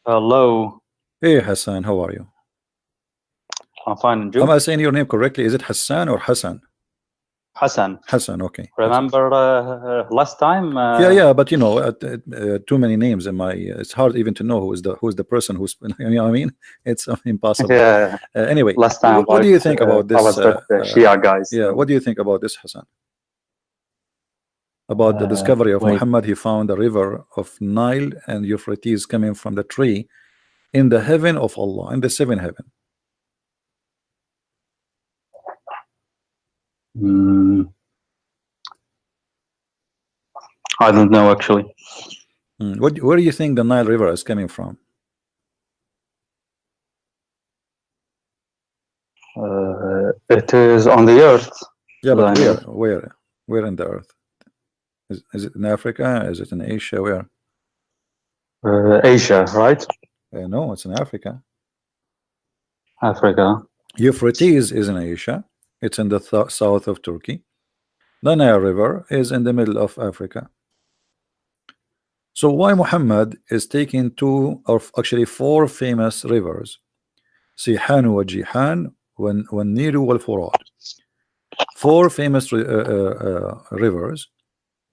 Hello. Hey Hassan, how are you? I'm fine, and you? Am I saying your name correctly? Is it Hassan or Hassan? Hassan. Hassan, okay. Remember last time? Yeah, but you know, too many names in my. It's hard even to know who's the person who's. You know what I mean? It's impossible. Yeah. Anyway, Last time, what do you think about I this? was with the Shia guys. Yeah, what do you think about this, Hassan? About the discovery of Muhammad, he found a river of Nile and Euphrates coming from the tree in the heaven of Allah, in the seventh heaven. I don't know actually. Where do you think the Nile River is coming from? It is on the earth. Yeah, but where in the earth? Is it in Africa? Is it in Asia? Where? Asia, right? No, it's in Africa. Africa. Euphrates is in Asia. It's in the south of Turkey. The Nile River is in the middle of Africa. So why Muhammad is taking two or actually four famous rivers, Sihan wa Jihan, Nilu wal Furat, four famous rivers,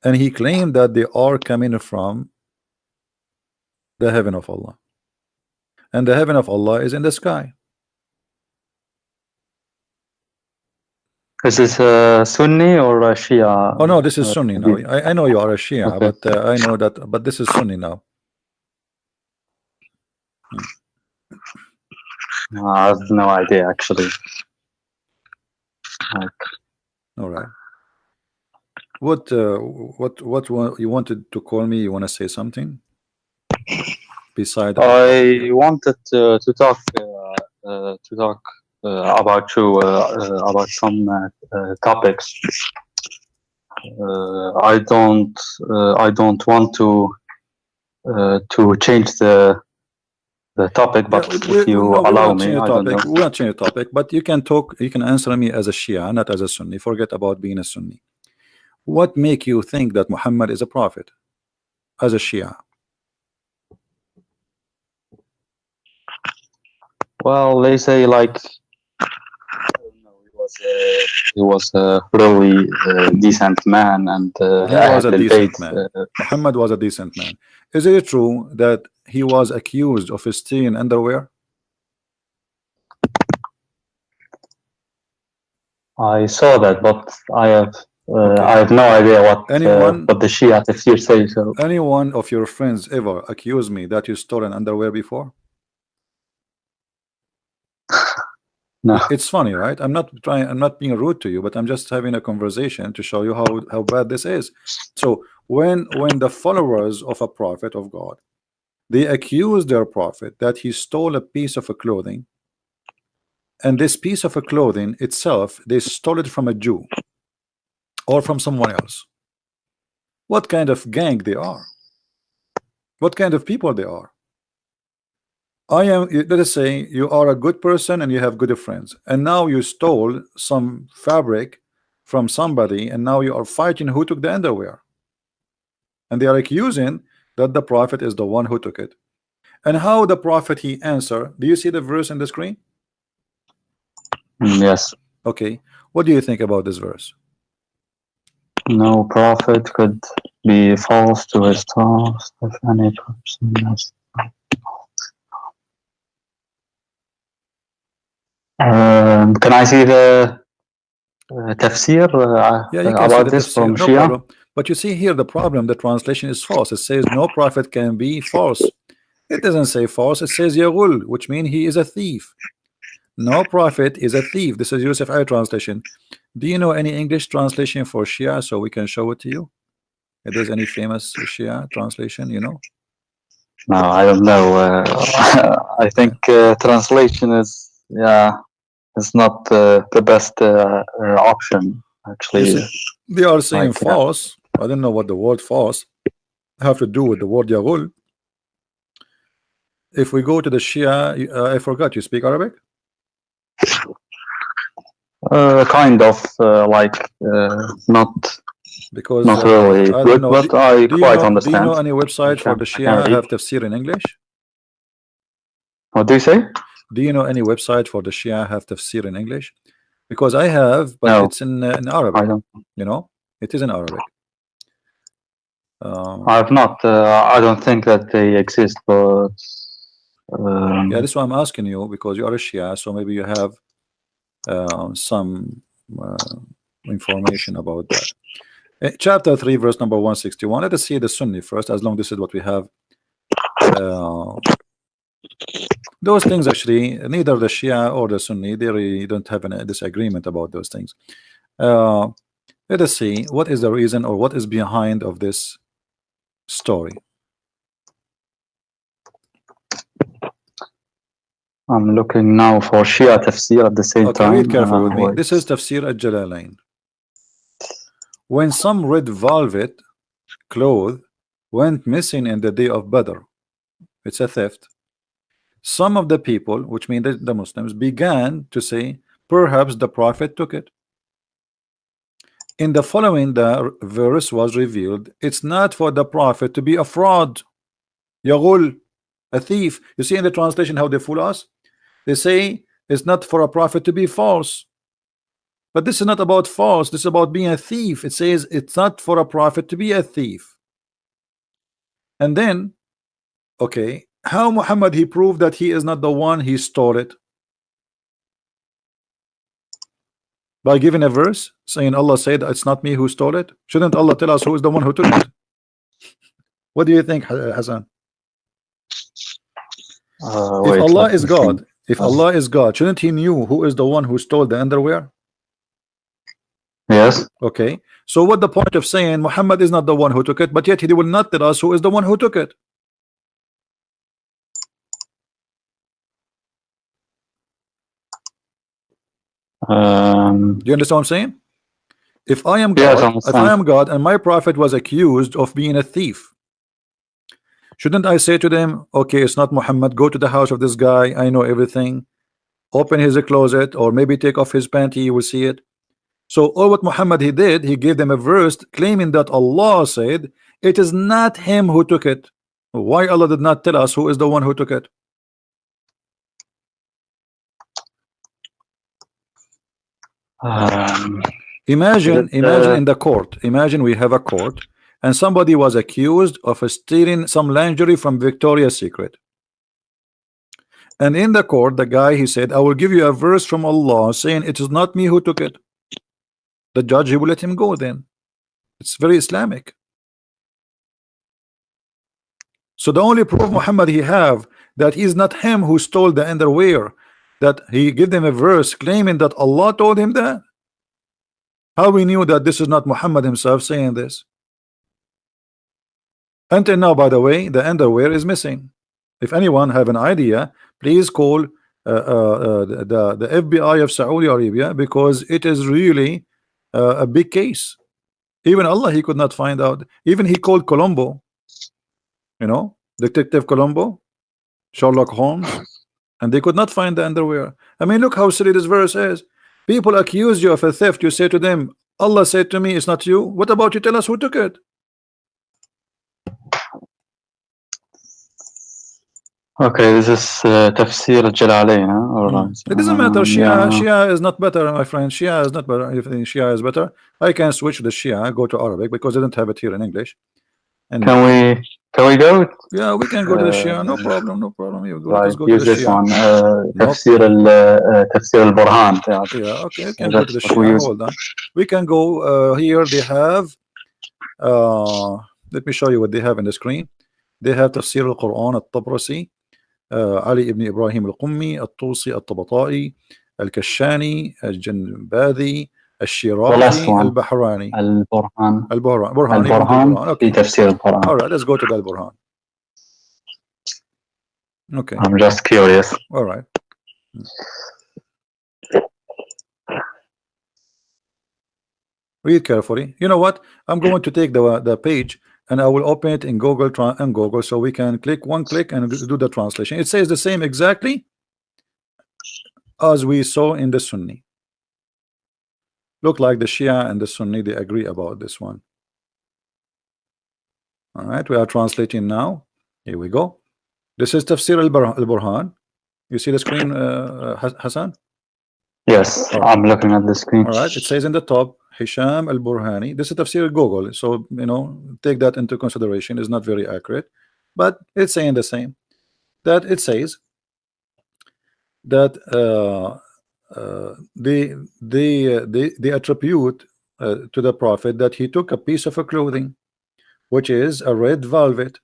and he claimed that they are coming from the heaven of Allah, and the heaven of Allah is in the sky. Is this Sunni or Shia? Oh no, this is Sunni now. I know you are a Shia, okay. But I know that. But this is Sunni now. I have no idea actually. All right. What you wanted to call me? You want to say something? Besides, I wanted to talk about you about some topics. I don't want to change the topic, but if you allow me, I don't know. We won't change the topic, but you can talk. You can answer me as a Shia, not as a Sunni. Forget about being a Sunni. What make you think that Muhammad is a prophet as a Shia? Well, they say like he was a really decent man, and he was a decent man. Muhammad was a decent man. Is it true that he was accused of stealing underwear? I saw that, but I have no idea what the Shia tafsir says. So. Any one of your friends ever accused me that you stole an underwear before? No. It's funny, right? I'm not being rude to you, but I'm just having a conversation to show you how bad this is. So when the followers of a prophet of God, they accuse their prophet that he stole a piece of a clothing, and this piece of a clothing itself, they stole it from a Jew or from someone else. What kind of gang they are? What kind of people they are? Let us say you are a good person and you have good friends, and now you stole some fabric from somebody, and now you are fighting who took the underwear, and they are accusing that the prophet is the one who took it. And how the prophet he answer? Do you see the verse in the screen? Yes. Okay, what do you think about this verse? No prophet could be false to his task if any person has. Can I see the tafsir about this from no Shia? problem. But you see here the problem, the translation is false. It says no prophet can be false. It doesn't say false, it says Yaghul, which means he is a thief. No prophet is a thief. This is Yusuf I translation. Do you know any English translation for Shia so we can show it to you? If there's any famous Shia translation, you know? No, I don't know. I think translation is not the best option actually. They are saying false. I don't know what the word false have to do with the word Yaghul. If we go to the Shia, I forgot, you speak Arabic? Kind of not because not really good, but I quite understand. Do you know any website for the Shia have tafsir in English? What do you say? Do you know any website for the Shia have tafsir in English? Because I have, but No, it's in Arabic. I don't. You know, it is in Arabic. I have not. I don't think that they exist, but Yeah, this is why I'm asking you, because you are a Shia, so maybe you have some information about that. Chapter 3, verse number 161. Let us see the Sunni first, as long this is what we have. Those things actually, neither the Shia or the Sunni, they really don't have a disagreement about those things. Let us see what is the reason or what is behind of this story. I'm looking now for Shia tafsir at the same Okay, time. read carefully with me. Wait. This is Tafsir al-Jalalain. When some red velvet cloth went missing in the day of Badr, it's a theft. Some of the people, which mean the Muslims, began to say, perhaps the Prophet took it. In the following, the verse was revealed. It's not for the Prophet to be a fraud, Yaghul, a thief. You see in the translation how they fool us? They say it's not for a prophet to be false. But this is not about false, this is about being a thief. It says it's not for a prophet to be a thief. And then, okay, how Muhammad he proved that he is not the one he stole it? By giving a verse saying Allah said it's not me who stole it. Shouldn't Allah tell us who is the one who took it? What do you think, Hassan? If Wait, Allah let is me God, think. if Allah is God, shouldn't he knew who is the one who stole the underwear? Yes. Okay, so what the point of saying Muhammad is not the one who took it, but yet he will not tell us who is the one who took it? Do you understand what I'm saying? If I am yes, I God, if I understand. am God and my prophet was accused of being a thief, shouldn't I say to them, okay, it's not Muhammad, go to the house of this guy, I know everything, open his closet, or maybe take off his panty, you will see it. So all what Muhammad he did, he gave them a verse claiming that Allah said it is not him who took it. Why Allah did not tell us who is the one who took it? Imagine in the court, imagine we have a court and somebody was accused of stealing some lingerie from Victoria's Secret. And in the court, the guy he said, I will give you a verse from Allah saying it is not me who took it. The judge he will let him go then. It's very Islamic. So the only proof Muhammad he have that he is not him who stole the underwear, that he give them a verse claiming that Allah told him that. How we knew that this is not Muhammad himself saying this? Until now, by the way, the underwear is missing. If anyone have an idea, please call the FBI of Saudi Arabia, because it is really a big case. Even Allah he could not find out. Even he called Colombo, you know, Detective Colombo, Sherlock Holmes, and they could not find the underwear. I mean, look how silly this verse is. People accuse you of a theft, you say to them, Allah said to me it's not you. What about you tell us who took it? Okay, this is tafsir al-Jalalain. It doesn't matter. Yeah. Shia is not better, my friend. Shia is not better. If Shia is better, I can switch to the Shia, go to Arabic, because I don't have it here in English. And Can we go? yeah, we can go to the Shia. No problem. No problem. You go. Let us Like go to use the this Shia. one. No. Tafsir al-Burhan. Yeah. Okay. You can go to That's the what we Shia. use. Hold on. We can go here. They have. Let me show you what they have in the screen. They have Tafsir al-Quran al-Tabrasi, علي ibn Ibrahim al-Qummi, الطوسي الطبطائي, الكشاني, الجنباذي, The last الشيرازي, one. البحراني. Al-Burhan. Burhan, even the Burhan. في Okay. تفسير القرآن. All right, let's go to the Burhan. Okay. I'm just curious. All right. Read carefully. You know what? I'm going to take the page and I will open it in Google so we can click one click and do the translation. It says the same exactly as we saw in the Sunni. Look like the Shia and the Sunni, they agree about this one. All right, we are translating now. Here we go. This is Tafsir al-Burhan. You see the screen, Hassan? Yes, I'm looking at the screen. All right, it says in the top, Hisham al-Burhani. This is tafsir Google, so take that into consideration. It's not very accurate, but it's saying the same. That it says that they attribute to the Prophet that he took a piece of a clothing, which is a red velvet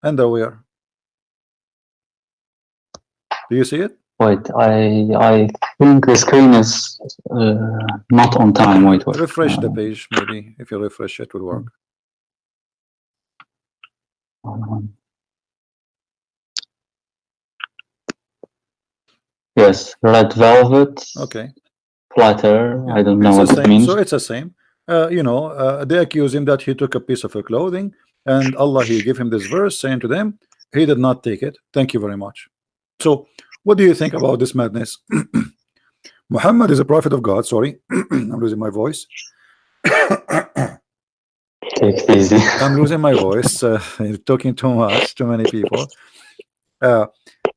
underwear. Do you see it? Wait, I think the screen is not on time. Wait. Refresh the page, maybe. If you refresh it will work. Yes, red velvet. Okay. Flatter. Yeah. I don't know It's what the it same. means. So it's the same. They accuse him that he took a piece of a clothing, and Allah he gave him this verse saying to them, he did not take it. Thank you very much. So what do you think about this madness? Muhammad is a prophet of God. Sorry, I'm losing my voice. Take it easy. I'm losing my voice. Talking too much, too many people.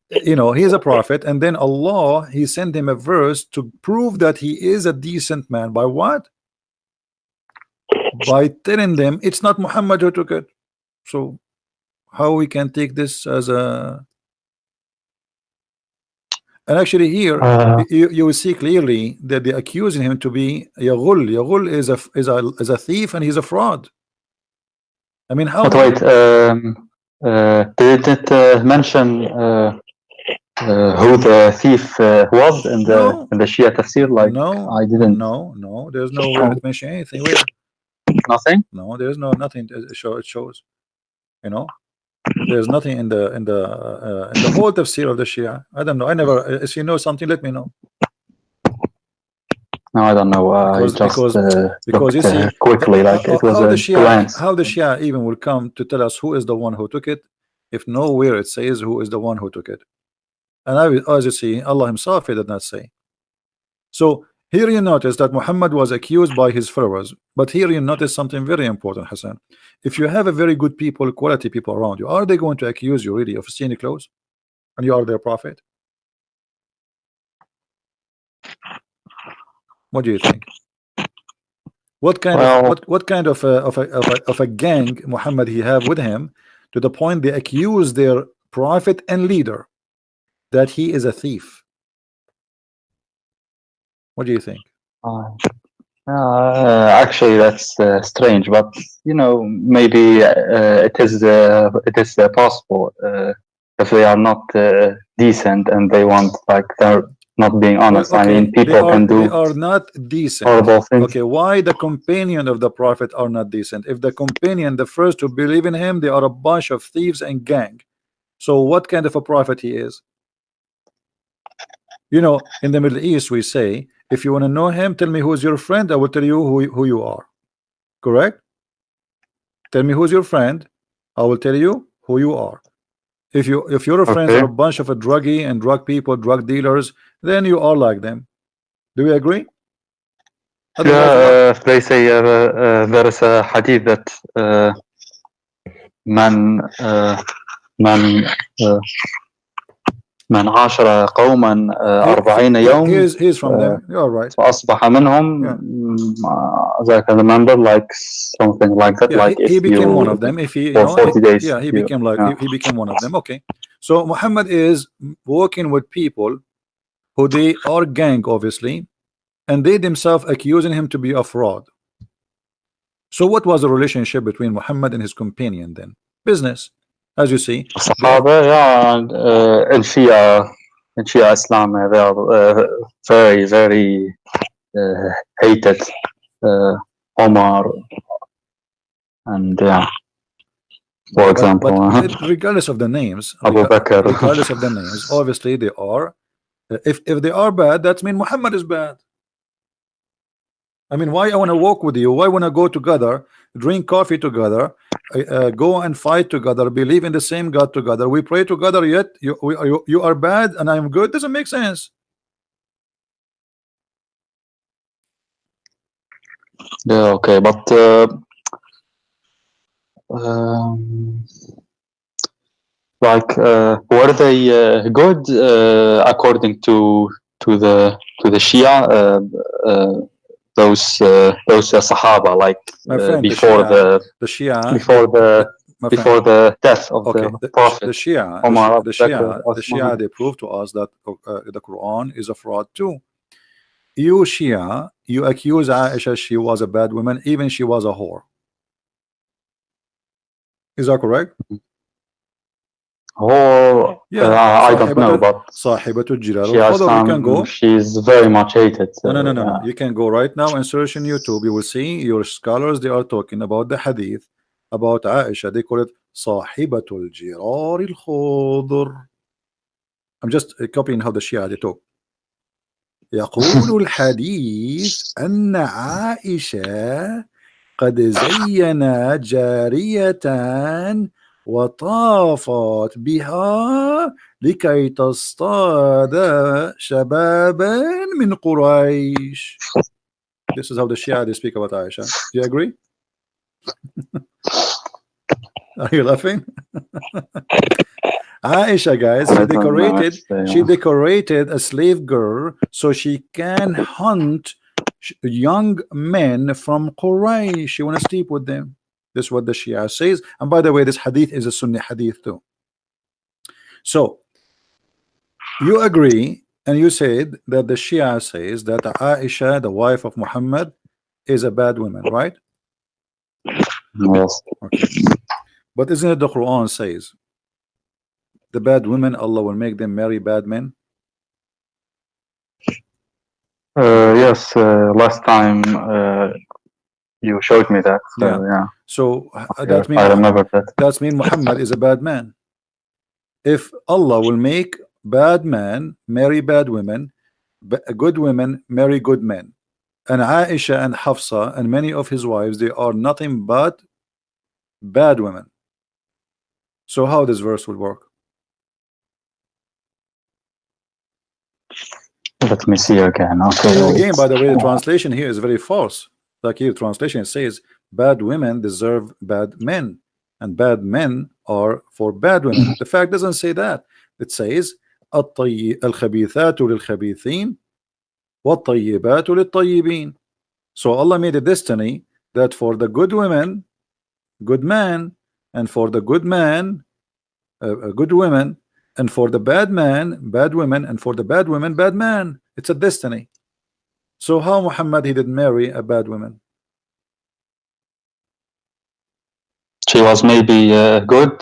He is a prophet, and then Allah he sent him a verse to prove that he is a decent man. By what? By telling them it's not Muhammad who took it. So how we can take this as a... And actually here you will see clearly that they're accusing him to be Yaghul. Yaghul is a thief, and he's a fraud. I mean, how? But wait, did it mention who the thief was in the Shia tafsir? Like, no, I didn't. No, there's no where it mention anything. Where? Nothing. No, there's nothing. It shows. There's nothing in the whole tafsir of the Shia. I don't know. I never. If you know something, let me know. No, I don't know. Because you see quickly, like it was how the Shia even will come to tell us who is the one who took it, if nowhere it says who is the one who took it. And as you see, Allah Himself He did not say. So here you notice that Muhammad was accused by his followers, but here you notice something very important, Hassan. If you have a very good people, quality people around you, are they going to accuse you really of stealing clothes, and you are their prophet? What do you think? What kind of a gang Muhammad he have with him, to the point they accuse their prophet and leader that he is a thief? What do you think? Actually, that's strange, but maybe it is possible if they are not decent and they want, like, they're not being honest. Well, okay, I mean, people can do. They are not decent. Horrible things. Okay, why the companion of the prophet are not decent? If the companion, the first to believe in him, they are a bunch of thieves and gang. So what kind of a prophet he is? In the Middle East we say, if you want to know him, tell me who's your friend, I will tell you who you are. Correct? Tell me who's your friend, I will tell you who you are. If your friends are a bunch of a druggie and drug people, drug dealers, then you are like them. Do we agree? They say there is a hadith that من عاشر قوما 40 يوم. He's from them. You're right. فأصبح منهم. I can remember, like something like that. Yeah, like he became one of them. If he, for 40 days. Yeah, he became he became one of them. Okay, so Muhammad is working with people who they are gang, obviously, and they themselves accusing him to be a fraud. So what was the relationship between Muhammad and his companion then? Business, as you see. And in Shia Islam, they are very, very hated. Omar and for example, but regardless of the names, regardless of the names, obviously they are. If they are bad, that means Muhammad is bad. I mean, why I want to walk with you? Why want to go together, drink coffee together, go and fight together, believe in the same God together, we pray together, yet you are bad and I am good? Doesn't make sense. Yeah, okay, but like were they good according to the Shia, those Sahaba, like My friend, before the Shia, my friend, before the death of okay, the Prophet the Shia, Omar, the Shia, they prove to us that the Quran is a fraud too. You Shia, you accuse Aisha she was a bad woman, even she was a whore. Is that correct? Oh, Yeah, I don't know, but Sahibatul Jilal she has al-Qadr. You can go. she's very much hated. No. You can go right now and search on YouTube. You will see your scholars, they are talking about the hadith about Aisha. They call it Sahibatul Jirar al-Khudr. I'm just copying how the Shia they talk. يقول الحديث أن عائشة قد زينت جارية وطافت بها لكي تصطاد شبابا من قريش. This is how the Shia they speak about Aisha. Do you agree? Are you laughing? Aisha, guys, she decorated a slave girl so she can hunt young men from Quraysh. She want to sleep with them. This is what the Shia says. And by the way, this hadith is a Sunni hadith too. So you agree, and you said that the Shia says that Aisha, the wife of Muhammad, is a bad woman, right? Yes. Okay. But isn't it the Quran says the bad women, Allah will make them marry bad men? Yes, last time you showed me that. So, yeah. So Yes, I remember that. That means Muhammad is a bad man. If Allah will make bad men marry bad women, good women marry good men, and Aisha and Hafsa and many of his wives, they are nothing but bad women. So how this verse will work? Let me see again. Okay. And again, by the way, the translation here is very false. Like here, translation says bad women deserve bad men, and bad men are for bad women. The fact doesn't say that. It says الخبيثات للخبيثين والطيبات للطيبين. So Allah made a destiny that for the good women, good man, and for the good man, good women, and for the bad man, bad women, and for the bad women, bad man. It's a destiny. So how Muhammad he didn't marry a bad woman? She was maybe good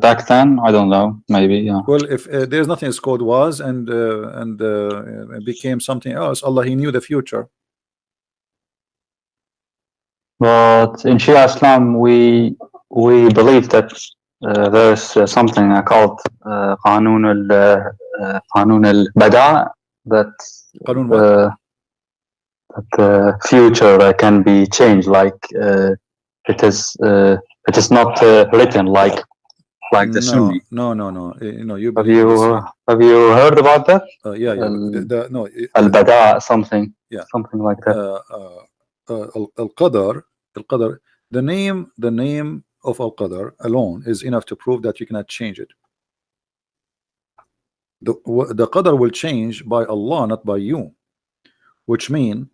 back then. I don't know. Maybe. Yeah. Well, if there's nothing it's called was and became something else, Allah he knew the future. But in Shia Islam, we believe that there's something called قانون البداء, that the future can be changed. Like it is not written like the Sunni. No. You have you heard about that? Yeah. Al-Bada, something like that. Al-Qadar, the name of Al-Qadar alone is enough to prove that you cannot change it. The Qadar will change by Allah, not by you, which means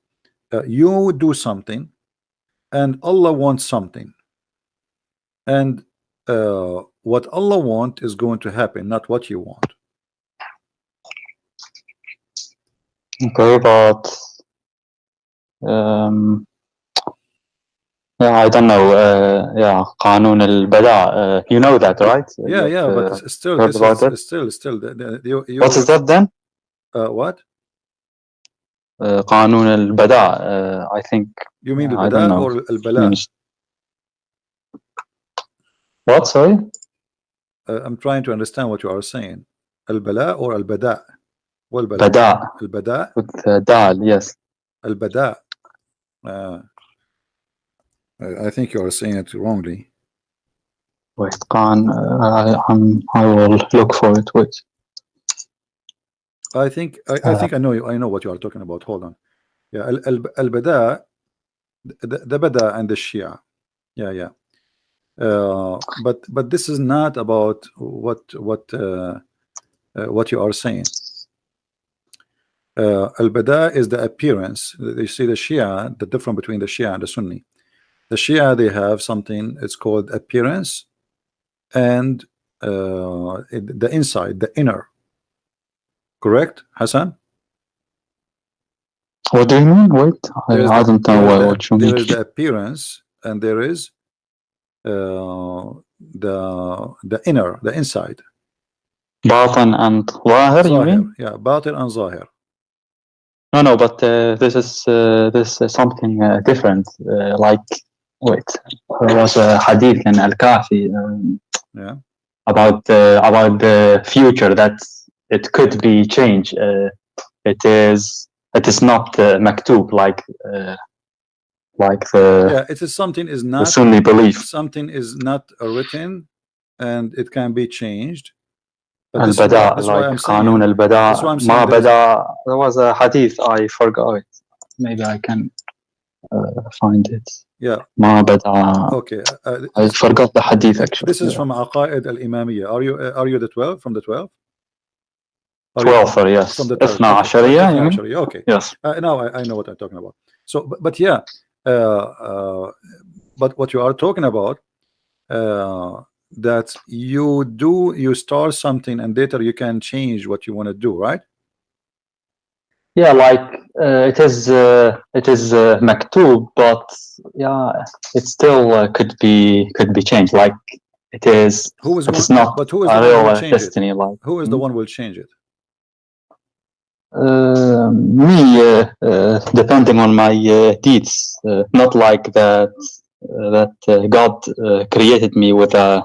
you do something and Allah wants something, and what Allah wants is going to happen, not what you want. Okay, but yeah, I don't know. Yeah, قانون البداء. You know that, right? Yeah, but still, heard about it? Still. What is that then? What? قانون البداء. I think. You mean I don't know. or al-bala? What? Sorry. I'm trying to understand what you are saying. Al-bala or al-bada? Well, bada. Al-bada. With dal, yes. Al-bada. I think you are saying it wrongly. Wait, I will look for it. Wait. I think I know what you are talking about. Hold on. Yeah, al-bada, the bada and the Shia. Yeah. But this is not about what you are saying. Al-Bada is the appearance. You see the Shia, the difference between the Shia and the Sunni. The Shia, they have something, it's called appearance, and the inside, the inner. Correct, Hassan? What do you mean? Wait, I don't know what you mean. There is the appearance, and there is the inner, the inside. Batin and Zahir, you mean? Yeah, Batin and Zahir. No, but this is something different. Like, wait, there was a hadith in Al-Kafi yeah, about the future that it could be changed. It is not maktub like the it is something is not the Sunni belief. Something is not written, and it can be changed. Al-Bada, like Qanun al-Bada, Ma Bada. There was a hadith, I forgot it. Maybe I can find it. Yeah. Ma Bada. Okay. I forgot the hadith actually. This is from Aqaid al-Imamiyya. Are you the 12? From the 12? 12, yes. From the 12. Yeah. Okay. Yes. Now I know what I'm talking about. So, but yeah, but what you are talking about, that you start something and later you can change what you want to do, right? Yeah, like it is maktub, but yeah, it still could be changed. Like it is. It's not. But who is a the one who will real change destiny? it? Like who is the one who will change it? Me, depending on my deeds, not like that. God created me with a.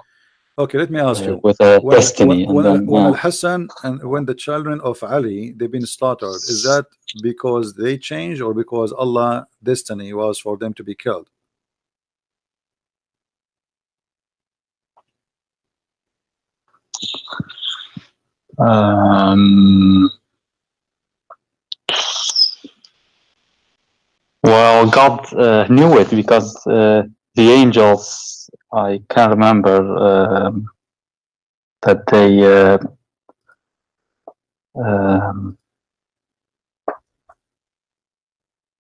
Okay, let me ask you. With a destiny. When Al-Hassan and when the children of Ali they've been slaughtered, is that because they changed or because Allah destiny was for them to be killed? Well, God knew it because the angels, I can't remember that they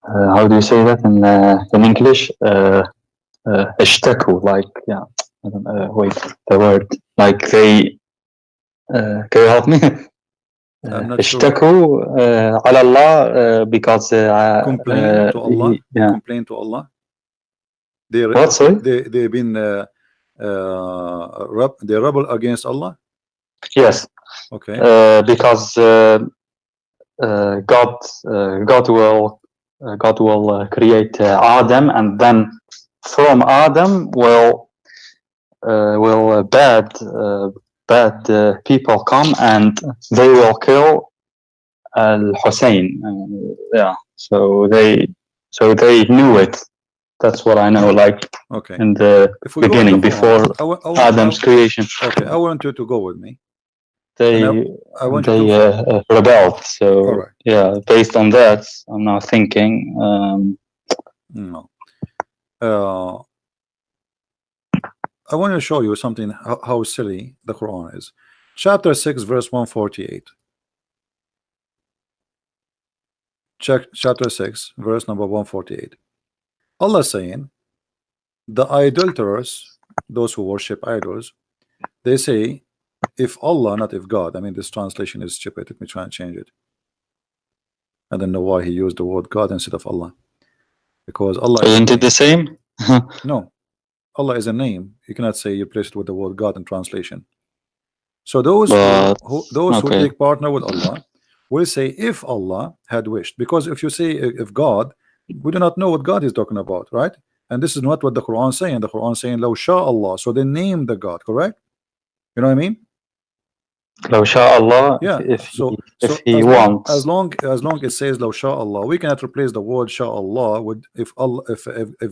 how do you say that in English? Ishtaku, like, yeah, I don't know, wait, the word, like they, can you help me? Ishtaku ala Allah because complain to Allah. Yeah. Complain to Allah. What? Sorry? They've been they rebel against Allah. Yes. Okay. Because God will create Adam, and then from Adam will bad people come and they will kill Al-Hussein. Yeah. So they knew it. That's what I know. Like, okay, in the beginning, before Adam's creation. Okay, I want you to go with me. They rebelled. So right. yeah, based on that, I'm now thinking. No. I want to show you something how silly the Quran is. Chapter 6, verse 148. Check chapter 6, verse number 148. Allah saying, the idolaters, those who worship idols, they say, if Allah, not if God. I mean, this translation is stupid. Let me try and change it. I don't know why he used the word God instead of Allah, because Allah isn't it the same? No, Allah is a name. You cannot say you place it with the word God in translation. So those who take partner with Allah will say, if Allah had wished. Because if you say if God, we do not know what God is talking about, right? And this is not what the Quran is saying. The Quran is saying, Law Sha Allah. So they name the God, correct? You know what I mean? Law Sha Allah. Yeah. If he wants. As long it says Law Sha Allah, we cannot replace the word Sha Allah with if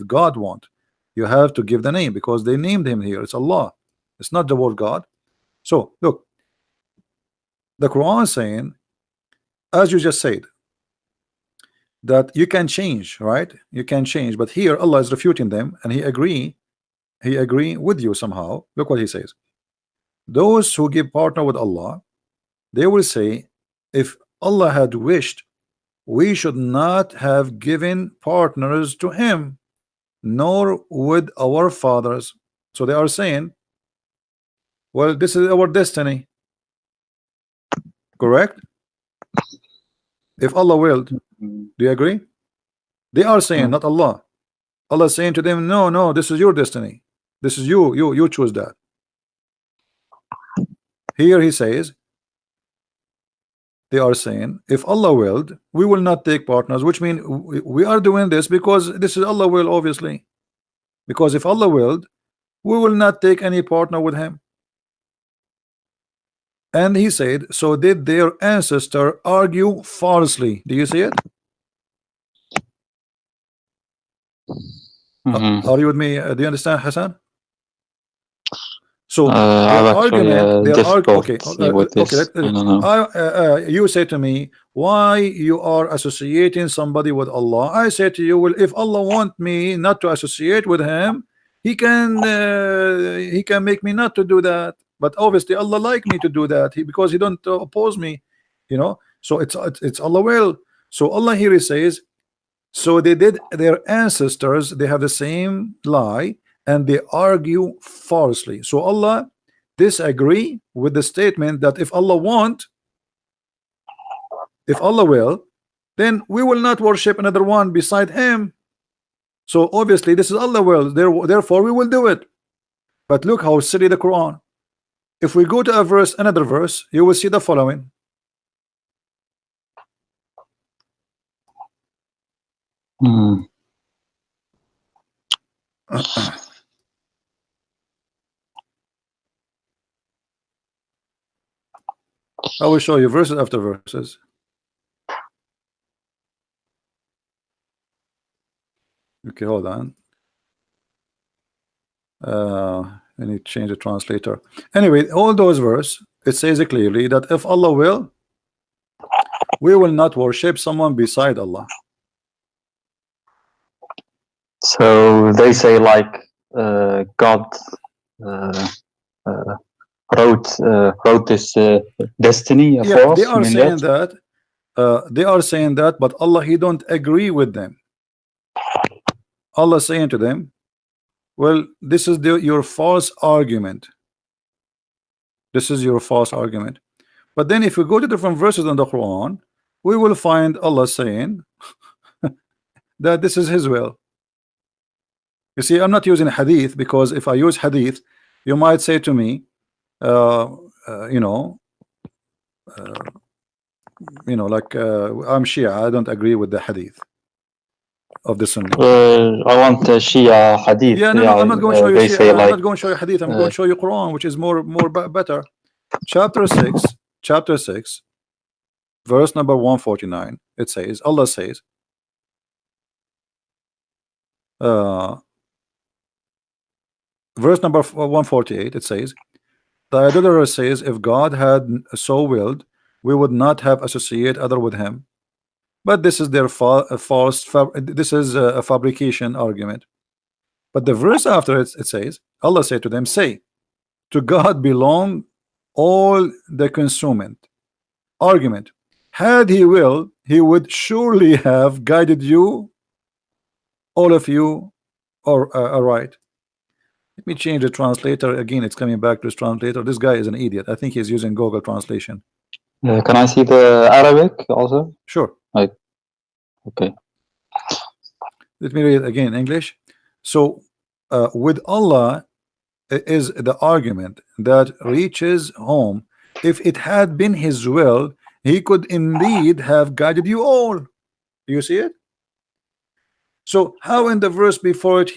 God want. You have to give the name because they named him here. It's Allah. It's not the word God. So look, the Quran is saying, as you just said, that you can change, right? You can change, but here Allah is refuting them, and He agree he agree with you somehow. Look what he says. Those who give partner with Allah, they will say, if Allah had wished, we should not have given partners to him, nor with our fathers. So they are saying, well, this is our destiny. Correct? If Allah willed. Do you agree? They are saying, not Allah. Allah is saying to them, no, no, this is your destiny. This is you choose that. Here he says, they are saying, if Allah willed, we will not take partners, which means we are doing this because this is Allah will, obviously. Because if Allah willed, we will not take any partner with him. And he said, so did their ancestor argue falsely. Do you see it? Are you with me? Do you understand, Hassan? So their argument, you say to me, why you are associating somebody with Allah? I say to you, well, if Allah want me not to associate with him, he can make me not to do that. But obviously Allah like me to do that, because he don't oppose me, you know. So it's Allah will. So Allah here he says, so they did their ancestors, they have the same lie, and they argue falsely. So Allah disagree with the statement that if Allah want, if Allah will, then we will not worship another one beside him. So obviously this is Allah will, therefore we will do it. But look how silly the Quran. If we go to a verse, another verse, you will see the following. I will show you verses after verses. Okay, hold on. I need to change the translator. Anyway, all those verses, it says it clearly that if Allah will, we will not worship someone beside Allah. So they say like God wrote this destiny for us. They are saying that. They are saying that, but Allah, he don't agree with them. Allah saying to them, well, this is your false argument. This is your false argument. But then if we go to different verses in the Quran, we will find Allah saying that this is his will. You see, I'm not using hadith, because if I use hadith, you might say to me, you know, like I'm Shia, I don't agree with the hadith of the Sunnah. I want Shia hadith. Yeah, no, I'm not going to show you Shia. I'm not going to show you hadith. I'm going to show you Quran, which is more better. Chapter 6, verse number 149. It says, Allah says, verse number 148, it says, the idolater says, if God had so willed, we would not have associate other with him. But this is their this is a fabrication argument. But the verse after it says, Allah said to them, say, to God belong all the consuming argument. Had he will, he would surely have guided you, all of you, or right. Let me change the translator again. It's coming back to this translator. This guy is an idiot. I think he's using Google translation. Can I see the Arabic also? Sure. Okay. Let me read it again in English. So with Allah is the argument that reaches home. If it had been his will, he could indeed have guided you all. You see it? So how in the verse before it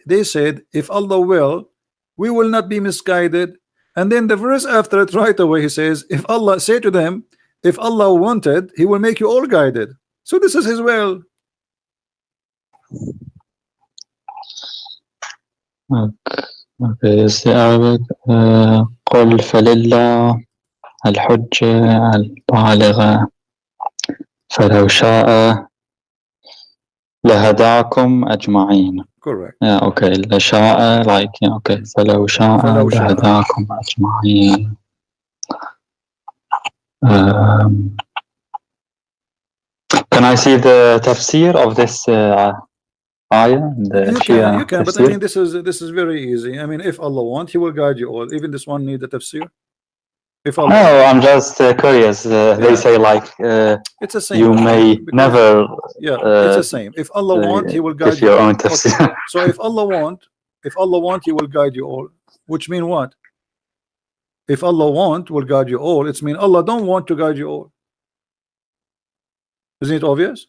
they said, if Allah will, we will not be misguided. And then the verse after it right away he says, if Allah, say to them, if Allah wanted, he will make you all guided. So this is his will. Okay, is the Arabic قل فلله الحجة البالغة فلو شاء لهداكم أجمعين. Correct. Yeah, okay. لشاء, like, yeah, okay. فلو شاء فلو شاء. لهداكم أجمعين. Can I see the tafsir of this ayah? The You can, but I mean, this is very easy. I mean, if Allah wants, He will guide you all. Even this one need a tafsir. If Allah no, I'm just curious. They say like it's the same. you may never. It's the same. If Allah wants, He will guide you. Your own tafsir. Okay. So if Allah wants, He will guide you all. Which mean what? If Allah wants, will guide you all. It's mean Allah don't want to guide you all. Isn't it obvious?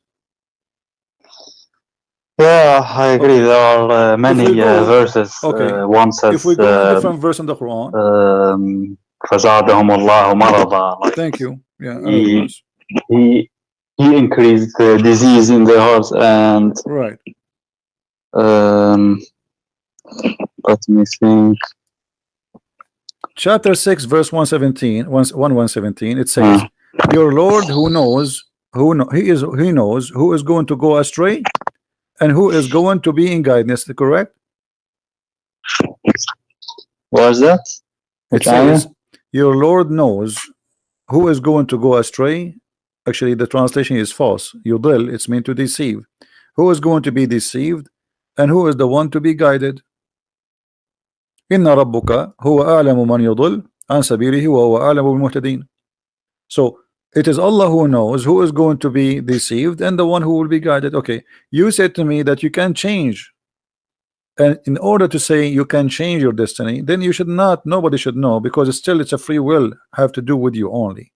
Yeah, I agree. There are many verses. One says, if we go in different verse in the Quran, فزادهم الله مرضا. Thank you. Yeah, he increased the disease in their hearts, and right. Let me think. Chapter 6, verse 117. It says, "Your Lord, who knows, He knows who is going to go astray, and who is going to be in guidance." Correct? What is that? It says, "Your Lord knows who is going to go astray." Actually, the translation is false. Yudil, it's meant to deceive. Who is going to be deceived, and who is the one to be guided? Inna rabbuka huwa a'lamu man yudil an sabilihi wa huwa a'lamu bil muhtadin. So it is Allah who knows who is going to be deceived and the one who will be guided. Okay, you said to me that you can change, and in order to say you can change your destiny, then you should not, nobody should know, because it's a free will, have to do with you only,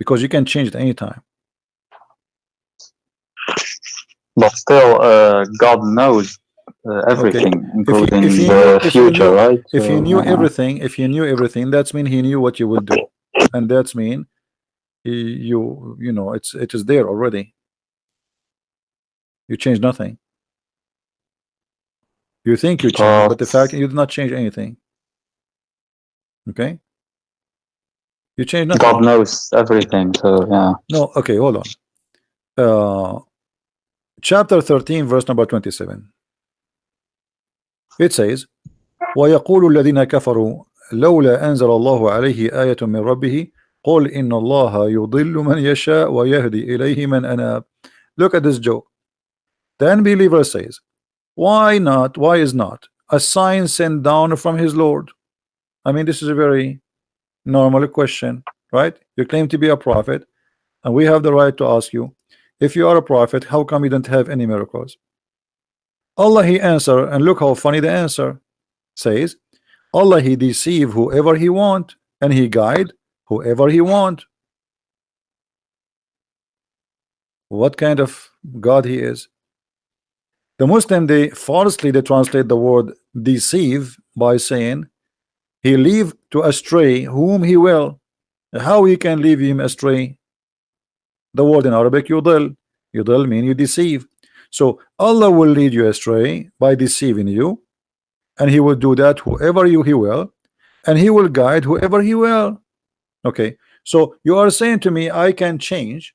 because you can change it anytime. But still, God knows everything, including the future, right? If you knew everything, that's mean He knew what you will do, and that's mean you know it is there already. You change nothing. You think you change, but the fact you did not change anything. Okay, you change nothing. God knows everything, so yeah. No, okay, hold on. Chapter 13, verse number 27. It says, وَيَقُولُ الَّذِينَ كَفَرُوا لَوْلَا أَنزَلَ اللَّهُ عَلَيْهِ آيَةٌ مِّن رَبِّهِ قُلْ إِنَّ اللَّهَ يُضِلُّ مَنْ يَشَاءُ وَيَهْدِي إِلَيْهِ مَنْ أَنَابَ. Look at this joke. The unbeliever says, why is not a sign sent down from his Lord? I mean, this is a very normal question, right? You claim to be a prophet, and we have the right to ask you, if you are a prophet, how come you don't have any miracles? Allah, He answer, and look how funny the answer says, Allah, He deceive whoever He want, and He guide whoever He want. What kind of God He is? The Muslim, they falsely translate the word deceive by saying He leave to astray whom He will. How He can leave him astray? The word in Arabic, yudil. Yudil mean you deceive. So Allah will lead you astray by deceiving you, and He will do that whoever He will, and He will guide whoever He will. Okay, so you are saying to me I can change,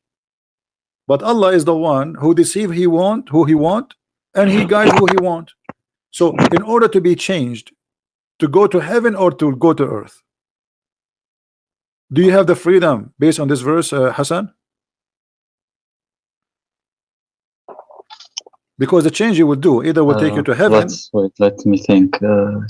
but Allah is the one who deceive who He want, and He guide who He want. So in order to be changed, to go to heaven or to go to earth, do you have the freedom based on this verse, Hassan? Because the change you will do either will take you to heaven. Wait, let me think. Can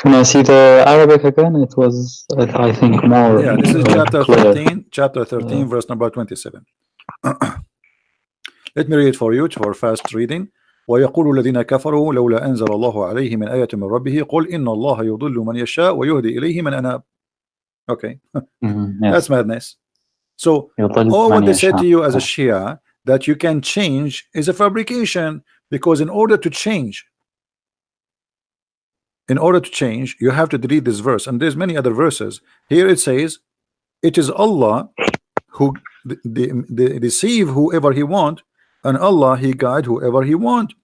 I see the Arabic again? It was, I think, more. Yeah, this is chapter clear. 13. Chapter 13, verse number 27. Let me read it for you for fast reading. ويقول الذين كفروا لولا أنزل الله عليه من آية من ربه قل إن الله يضل من يشاء ويهدي إليه من أناب. Okay, yes. That's madness. So all what they said to you as a Shia that you can change is a fabrication, because in order to change, you have to delete this verse, and there's many other verses. Here it says it is Allah who deceive whoever He want, and Allah He guide whoever He want.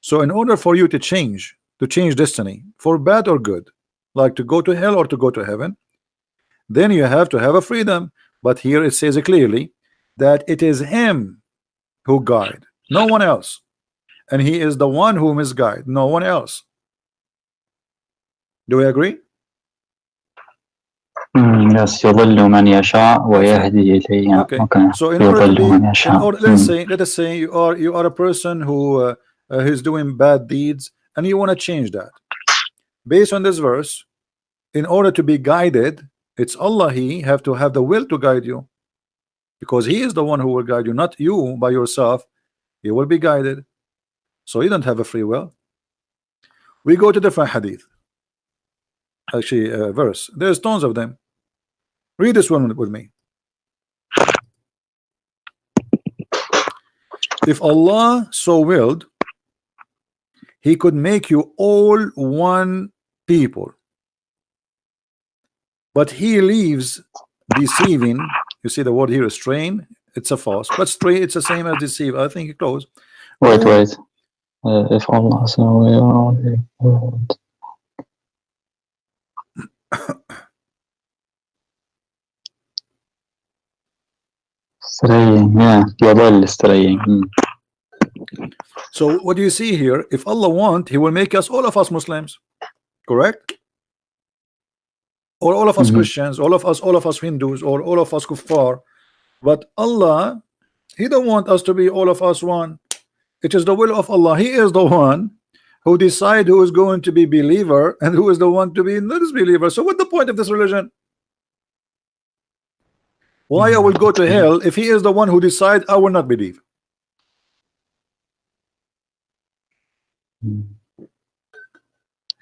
So in order for you to change destiny for bad or good, like to go to hell or to go to heaven, then you have to have a freedom. But here it says clearly that it is him who guide, no one else, and he is the one who misguide, no one else. Do we agree? Yes, يضل من يشاء ويهدي إليه. Okay. So in order to be, let us say you are a person who is doing bad deeds and you want to change that. Based on this verse, in order to be guided, it's Allah. He have to have the will to guide you, because He is the one who will guide you, not you by yourself. You will be guided. So you don't have a free will. We go to different hadith. Actually, verse. There's tons of them. Read this one with me. If Allah so willed, He could make you all one people, but He leaves deceiving. You see the word here is strain. It's a false, but strain, it's the same as deceive. I think it goes. Wait. If Allah so willed. Straying, yeah, يضل straying. So what do you see here? If Allah want, He will make us, all of us, Muslims, correct? Or all of us Christians, all of us Hindus, or all of us kuffar. But Allah, He don't want us to be all of us one. It is the will of Allah. He is the one who decide who is going to be believer and who is the one to be not disbeliever. So what's the point of this religion? Why I will go to hell if He is the one who decide I will not believe?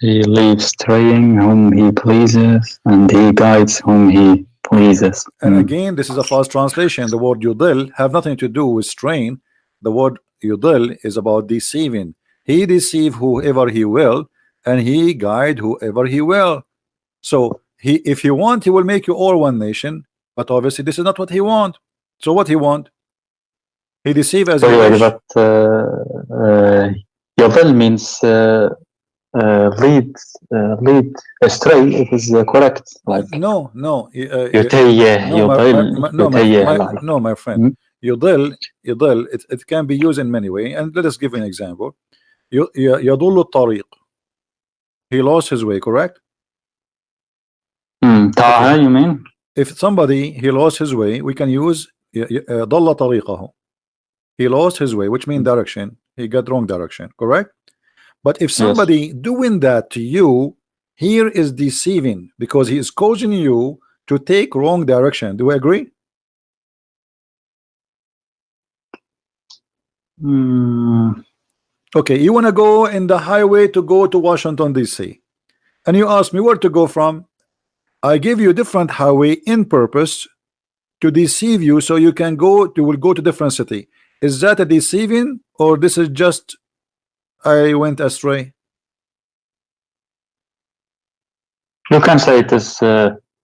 He leaves straying whom He pleases, and He guides whom He pleases. And again, this is a false translation. The word yudil have nothing to do with strain. The word yudil is about deceiving. He deceive whoever He will, and He guide whoever He will. So if He want, He will make you all one nation. But obviously this is not what He want. So what He want? He deceive as He wish. But yudil means lead astray. It is correct. Like no, my friend. Yudil, it can be used in many ways. And let us give an example. يضل الطريق. He lost his way, correct? Taha, you mean? If somebody he lost his way, we can use ضل طريقه. He lost his way, which means direction. He got wrong direction, correct? But if somebody doing that to you, here is deceiving, because he is causing you to take wrong direction. Do we agree? Okay, you want to go in the highway to go to Washington DC, and you ask me where to go from. I give you a different highway in purpose to deceive you, so you can go to different city. Is that a deceiving, or this is just I went astray? You can say it is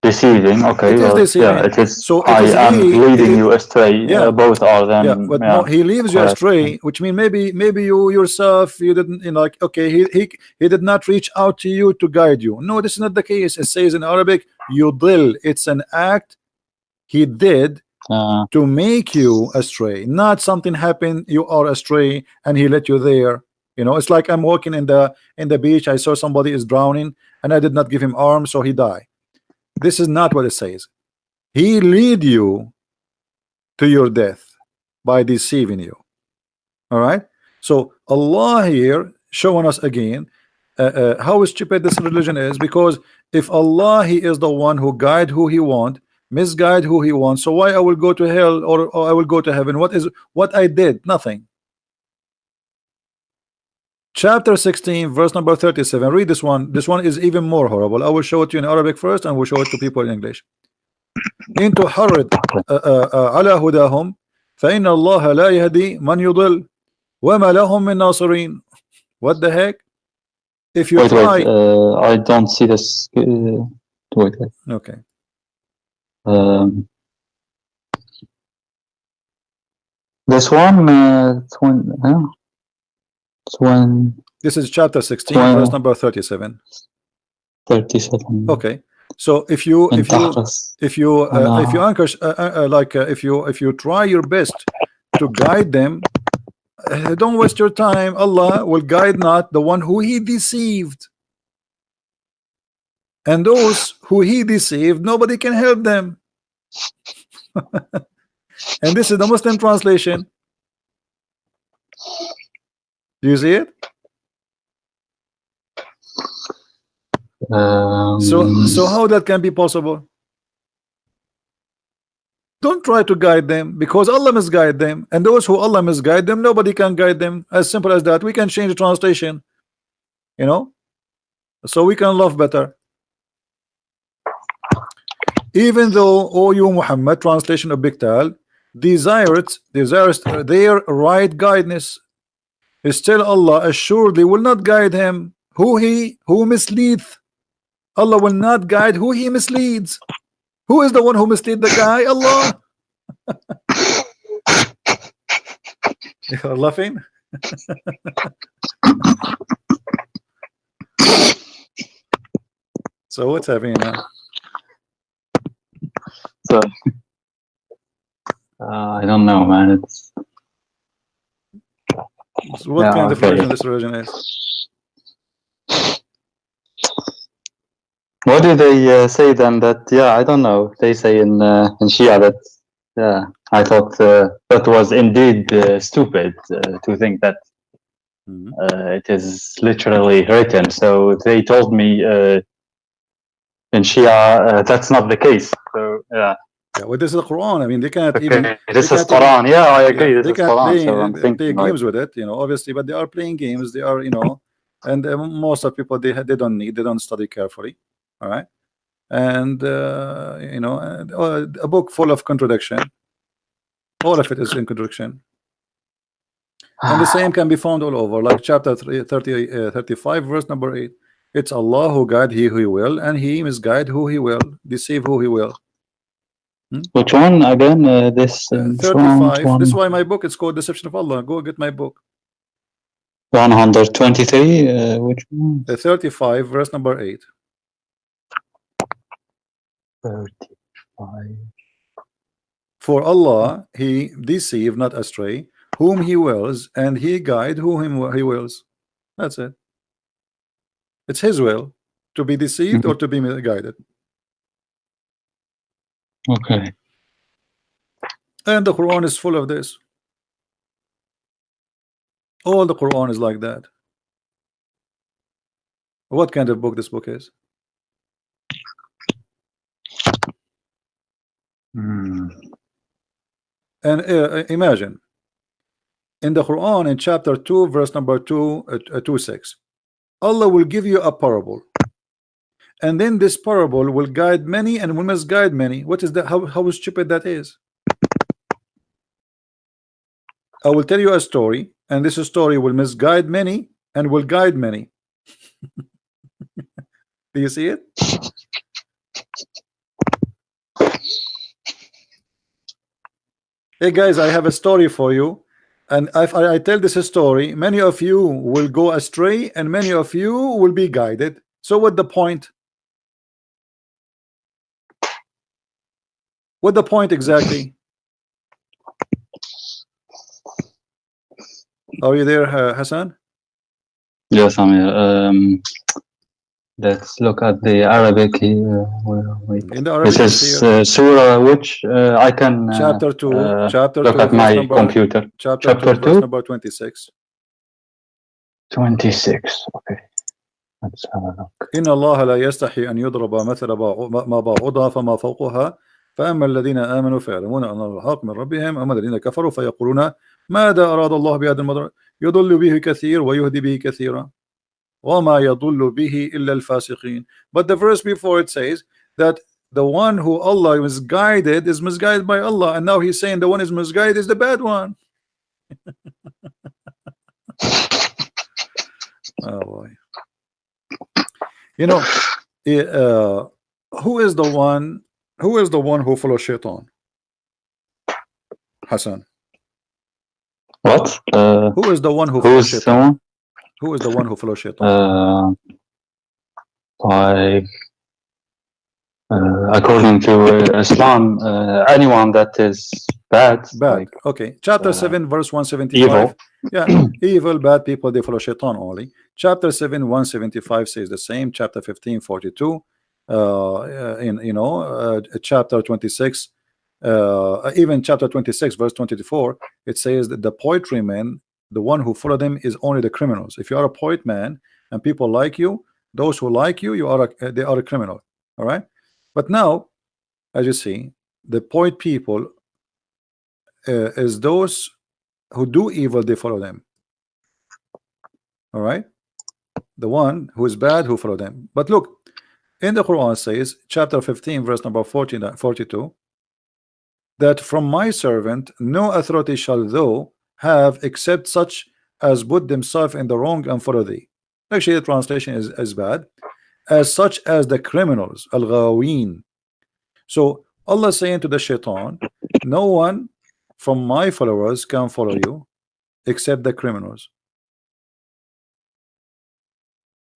deceiving. Okay, it is deceiving. Yeah, it is. So I am leading you astray. Yeah, both are them. Yeah, but no, he leaves you astray, which means maybe you yourself, you didn't, like, okay, he did not reach out to you to guide you. No, this is not the case. It says in Arabic, yudil. It's an act he did to make you astray, not something happened, you are astray and he let you there. You know, it's like I'm walking in the beach, I saw somebody is drowning and I did not give him arms, so he died. This is not what it says. He lead you to your death by deceiving you. All right, so Allah here showing us again how stupid this religion is, because if Allah, He is the one who guide who He want, misguide who He wants, so why I will go to hell or I will go to heaven? What I did? Nothing. Chapter 16, verse number 37. Read this one. This one is even more horrible. I will show it to you in Arabic first, and we'll show it to people in English. إن تحرض على هداهم فإن الله لا يهدي من يضل وما لهم من ناصرين. What the heck? If you try, I don't see this. Wait. Okay. This one. This is chapter 16, verse number 37. 37. Okay. So if you anchor if you try your best to guide them, don't waste your time. Allah will guide not the one who He deceived, and those who He deceived, nobody can help them. And this is the Muslim translation. Do you see it? So how that can be possible? Don't try to guide them, because Allah misguide them, and those who Allah misguide them, nobody can guide them. As simple as that. We can change the translation, you know, so we can love better. Even though, O you Muhammad, translation of Biktal, desires their right guidance, still Allah assuredly will not guide him who misleads. Allah will not guide who He misleads. Who is the one who mislead the guy? Allah. You're laughing. So what's happening now? So I don't know, man. So what kind of version this version is? What do they say then? That I don't know. They say in Shia that I thought that was indeed stupid to think that it is literally written. So they told me in Shia that's not the case. So yeah, well, this is the Quran. I mean, they can't even. This is Quran. Yeah, I agree. This they is can't Quran. play, So play games with it, you know. Obviously, but they are playing games. They are, you know, and most of people they don't study carefully. All right. And you know, a book full of contradiction. All of it is in contradiction, and the same can be found all over, like chapter 35 verse number 8. It's Allah who guide he who He will, and He misguide who He will, deceive who He will. Which one again? This 35. This is why my book is called Deception of Allah. Go get my book. 123. Which one? 35 verse number 8. 35. For Allah He deceive not astray whom He wills, and He guide whom He wills. That's it. It's His will to be deceived or to be guided. Okay. And the Quran is full of this. All the Quran is like that. What kind of book this book is? And imagine in the Quran, in chapter 2 verse number 26, Allah will give you a parable, and then this parable will guide many and will misguide many. What is that? How stupid that is. I will tell you a story, and this story will misguide many and will guide many. Do you see it? Hey guys, I have a story for you, and if I tell this story, many of you will go astray and many of you will be guided. So what the point? What the point exactly? Are you there, Hassan? Yes, I'm here. Let's look at the Arabic here. In the Arabic, this is Surah which I can chapter 2. Chapter look 2, at my number, computer. Chapter 2, verse number 26. 26. Okay. Let's have a look. إن الله لا يستحي أن يضرب مثل ما بعوضها فما فوقها فأما الذين آمنوا فيعلمون أن الحق من ربهم أما الذين كفروا فيقولون ماذا أراد الله بهذا المضر يضل به كثير ويهدي به كثيرا وما يضل به إلا الفاسقين. But the verse before it says that the one who Allah misguided is misguided by Allah, and now he's saying the one is misguided is the bad one. Oh boy. You know, who is the one who follows shaitan? Hassan. What? Who is the one who follows shaitan? Who is the one who follows shaitan? Like according to Islam, anyone that is bad, like okay, chapter 7 verse 175. evil. Yeah, evil, bad people, they follow shaitan only. Chapter 7 175 says the same. Chapter 15 42, chapter 26, even chapter 26 verse 24, it says that the poetry man, the one who follow them is only the criminals. If you are a poet man and people like you, those who like you, they are a criminal. All right, but now, as you see, the poet people is those who do evil, they follow them. All right, the one who is bad, who follow them. But look, in the Quran says, chapter 15 verse number 42, that from my servant no authority shall thou have except such as put themselves in the wrong and follow thee. Actually, the translation is bad, as such as the criminals, al-ghaween. So Allah saying to the shaitan, no one from my followers can follow you except the criminals.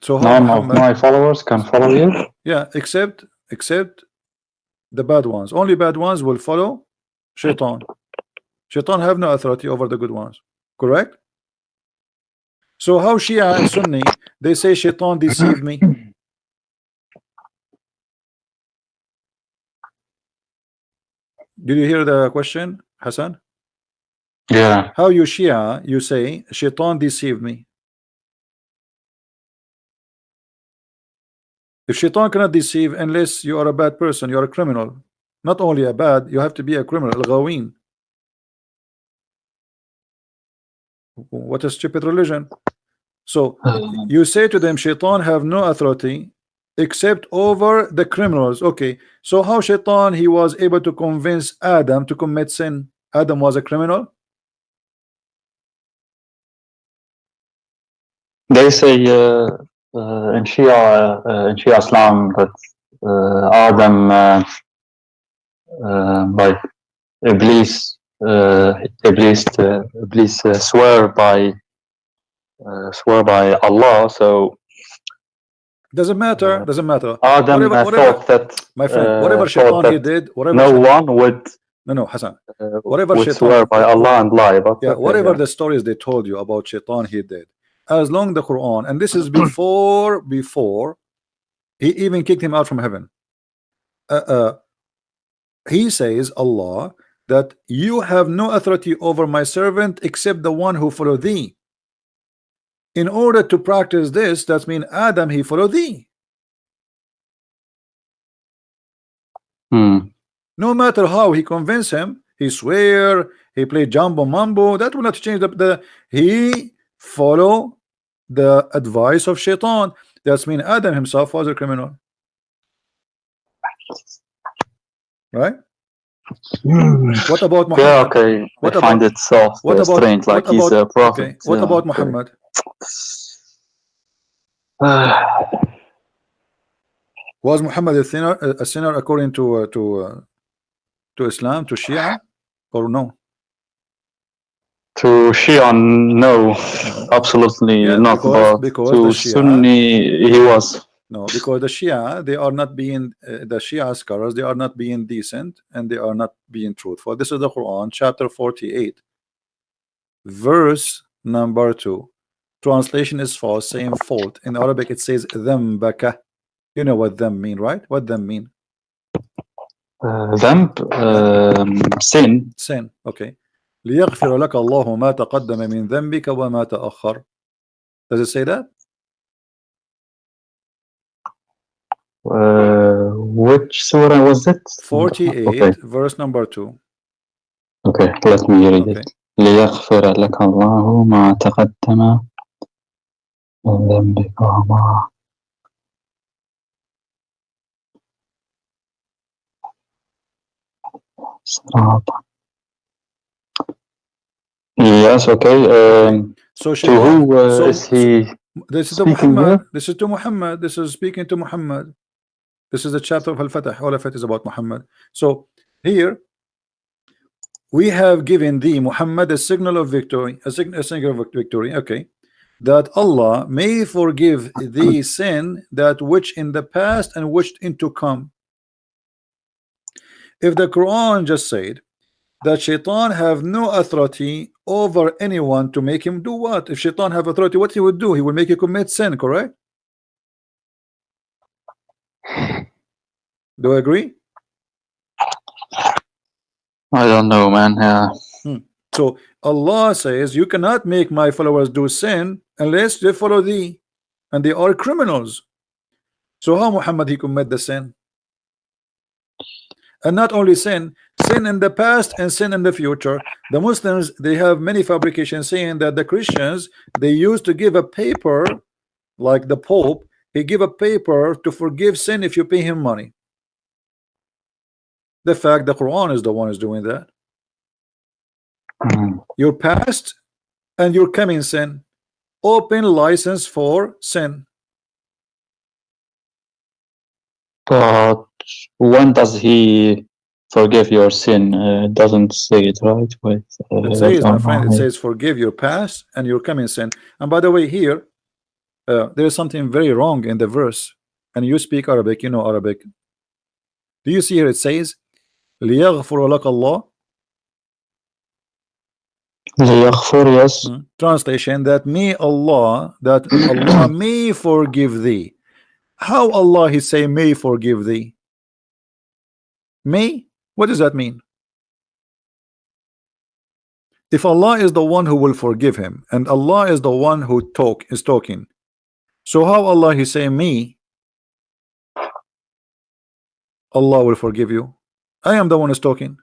So how None of my followers can follow you? Yeah, except the bad ones. Only bad ones will follow shaitan. Shaitan have no authority over the good ones. Correct? So how Shia and Sunni, they say shaitan deceived me? Did you hear the question, Hassan? Yeah. How you Shia, you say shaitan deceived me? If shaitan cannot deceive unless you are a bad person, you are a criminal. Not only a bad, you have to be a criminal, al-ghaween. What a stupid religion. So you say to them, shaitan have no authority except over the criminals. Okay, so how shaitan, he was able to convince Adam to commit sin? Adam was a criminal? They say in Shia Islam that Adam by Iblis swear by Allah. So doesn't matter. Doesn't matter. Adam thought that, my friend, whatever shaitan he did, whatever no one would. No, Hassan. Whatever would shaitan, swear by Allah and lie. But yeah, whatever the stories they told you about shaitan he did, as long the Quran, and this is before he even kicked him out from heaven. He says, Allah, that you have no authority over my servant except the one who follow thee. In order to practice this, that means Adam, he follow thee. No matter how he convince him, he swear, he play jumbo mambo, that will not change he follow the advice of shaitan. That means Adam himself was a criminal. Right? What about Muhammad? Yeah, okay. I find it so strange, like he's a prophet. Okay. What about Muhammad? Was Muhammad a sinner according to Islam, to Shia, or no? To Shia, no, absolutely not. Because to the Shia, Sunni, he was. No, because the Shia, they are not being the Shia scholars, they are not being decent and they are not being truthful. This is the Quran, chapter 48, verse number 2. Translation is false, same fault. In Arabic, it says dhambaka. You know what them mean, right? What them mean? Sin. Sin. Okay. ليغفر لك الله ما تقدم من ذنبك وما تأخر. Does it say that? Which surah was it? 48, okay. Verse number 2. Okay, let me read it. ليغفر لك الله ما تقدم من ذنبك وما. Yes, okay. So to who is he? This is to Muhammad. This is to Muhammad. This is speaking to Muhammad. This is the chapter of Al-Fatah. All of it is about Muhammad. So here we have given thee, Muhammad, a signal of victory, a signal of victory. Okay, that Allah may forgive thee sin that which in the past and which in to come. If the Quran just said that shaitan have no authority over anyone to make him do what? If shaitan have authority, what he would do? He would make you commit sin, correct? Do you agree? I don't know, man. Yeah. So Allah says you cannot make my followers do sin unless they follow thee, and they are criminals. So how Muhammad he commit the sin? And not only sin in the past and sin in the future. The Muslims, they have many fabrications saying that the Christians, they used to give a paper, like the Pope, he give a paper to forgive sin if you pay him money. The fact the Quran is the one who's doing that. Your past and your coming sin, open license for sin. But when does he forgive your sin? It doesn't say it, right? Wait, It says, my friend, it says forgive your past and your coming sin. And by the way, here there is something very wrong in the verse, and you speak Arabic, you know Arabic. Do you see here it says لِيَغْفُرَ لَكَ اللَّهُ? yes. Translation, that may Allah, that Allah may forgive thee. How Allah he say may forgive thee? May? What does that mean? If Allah is the one who will forgive him, and Allah is the one who is talking, so how Allah he say me? Allah will forgive you. I am the one who's talking.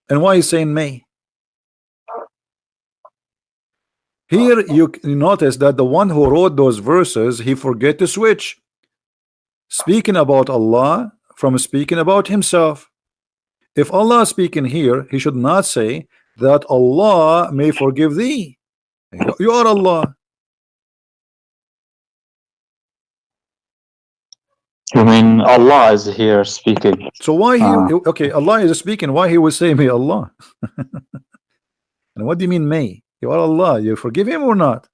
And why is saying may? Here you notice that the one who wrote those verses, he forget to switch speaking about Allah from speaking about himself. If Allah is speaking here, he should not say that Allah may forgive thee. You are Allah. You mean Allah is here speaking? So why he okay, Allah is speaking, why he will say may Allah? And what do you mean may? You are Allah, you forgive him or not?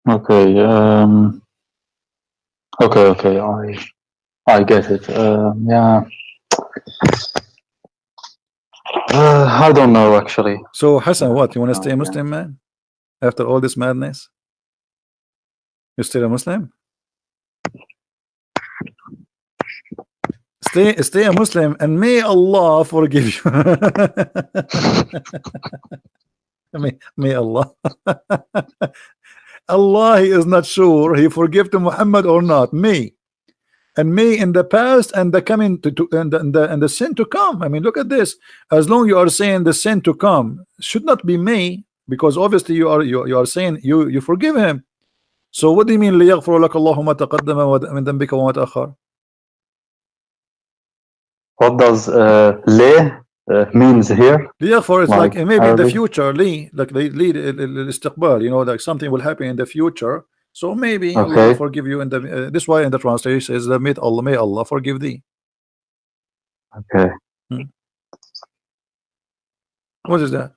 Okay, okay, I get it. Yeah. I don't know actually. So Hassan, what, you want to stay a Muslim, man? After all this madness? You're still a Muslim? Stay a Muslim and may Allah forgive you. may Allah. Allah he is not sure he forgive to Muhammad or not. May. And may in the past and the coming and the sin to come. I mean, look at this. As long you are saying the sin to come should not be may, because obviously you are saying you forgive him. So what do you mean لِيَغْفُرَ لَكَ اللَّهُ مَا تَقَدَّمَ مِنْ ذَنْبِكَ وَمَا تَأَخَّرَ? What does le means here? ليغفر is like maybe Arabic? in the future, like they lead الاستقبال, you know, like something will happen in the future. So maybe Allah will forgive you in the this way in the translation is that may Allah forgive thee. Okay. What is that?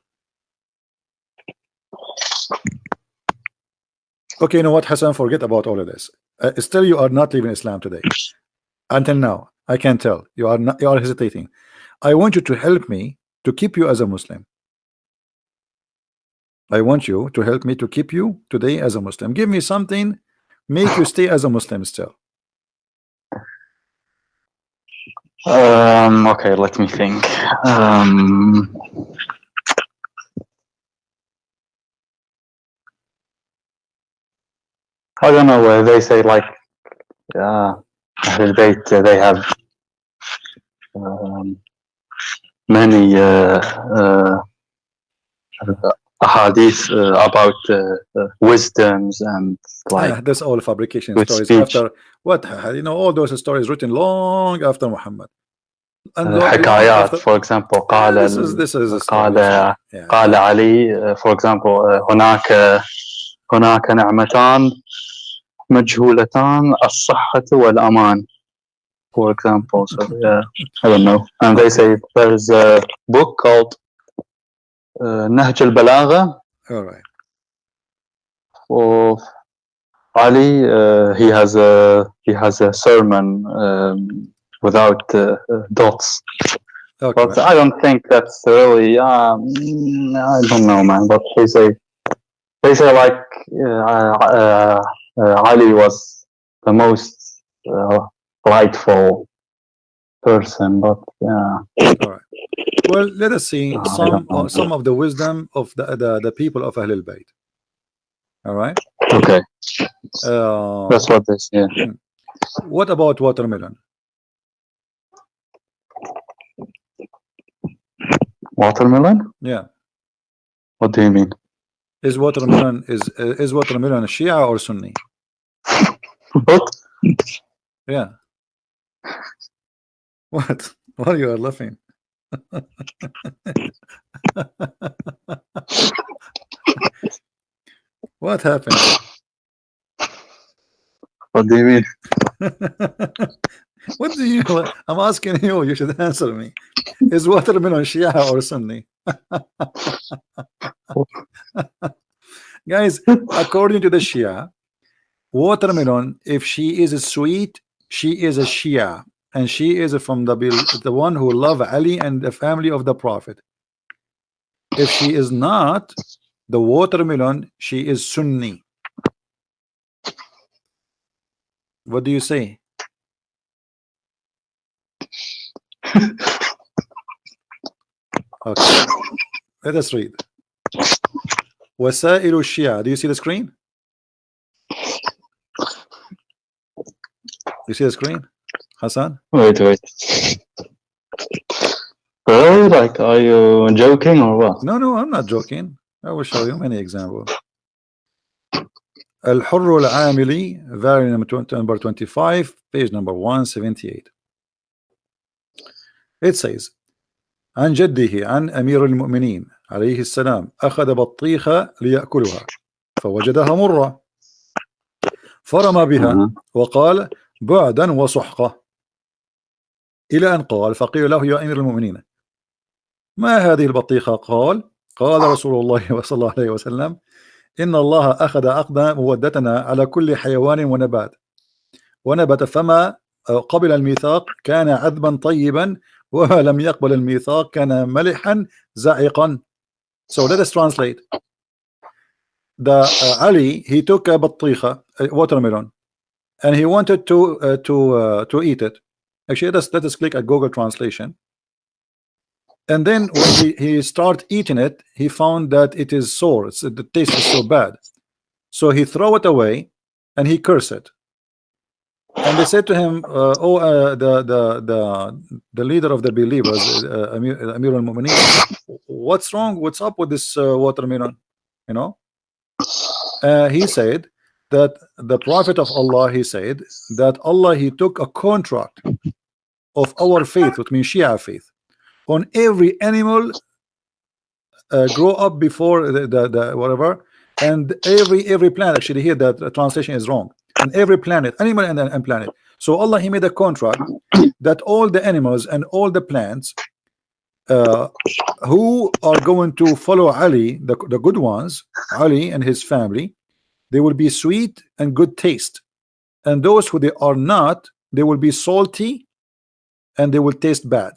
Okay, you know what, Hassan, forget about all of this. Still you are not leaving Islam today. Until now, I can tell you are hesitating. I want you to help me to keep you as a Muslim. I want you to help me to keep you today as a Muslim. Give me something, make you stay as a Muslim still. Okay, let me think. I don't know where they say like they have many hadith about wisdoms and like that's all fabrication stories speech. After what, you know, all those stories written long after Muhammad. حكايات, for example, قال this is قال علي, for example, هناك نعمتان مجهولتان الصحة والأمان, for example. So I don't know. And they say there's a book called نهج البلاغة. All right. Ali, he has a sermon without dots, Okay, but I don't think that's really. I don't know, man. But they say like Ali was the most rightful person, but yeah, all right. Well, let us see I don't know. some of the wisdom of the people of Ahlul Bayt. All right. Okay, Uh, that's what they say. what about watermelon? Watermelon? Yeah. What do you mean? Is watermelon a Shia or Sunni? What? Yeah. What? Why you are laughing? What happened? What do you mean? What do you? I'm asking you. You should answer me. Is watermelon Shia or Sunni? Guys, according to the Shia, watermelon, if she is sweet, she is a Shia, and she is from the one who love Ali and the family of the Prophet. If she is not the watermelon, she is Sunni. What do you say? Okay, let us read. Wasailu Shia. Do you see the screen? You see the screen, Hassan? Wait. Really? Like, are you joking or what? No, I'm not joking. I will show you many examples. Al-Hurr al-Amili, variant number 25, page number 178. It says, عن جده عن أمير المؤمنين عليه السلام أخذ بطيخة ليأكلها فوجدها مرة فرمى بها وقال بعدا وسحقة إلى أن قال فقيل له يا أمير المؤمنين ما هذه البطيخة؟ قال رسول الله صلى الله عليه وسلم إن الله أخذ مودتنا على كل حيوان ونبت فما قبل الميثاق كان عذبا طيبا وما لم يقبل الميثاق كان ملحا زائقا. So let us translate. Ali, he took a بطيخة, a watermelon, and he wanted to eat it. Actually, let us click at Google Translation. And then when he started eating it, he found that it is sour. The taste is so bad. So he threw it away and he cursed it. And they said to him, the leader of the believers, Amir al-Mu'mineen, what's wrong? What's up with this watermelon? You know? He said that the Prophet of Allah, he said that Allah, he took a contract of our faith, which means Shia faith, on every animal grow up before the whatever, and every planet. Actually, here that the translation is wrong. And every planet, animal and planet. So Allah, he made a contract that all the animals and all the plants who are going to follow Ali, the good ones, Ali and his family, they will be sweet and good taste, and those who they are not, they will be salty and they will taste bad.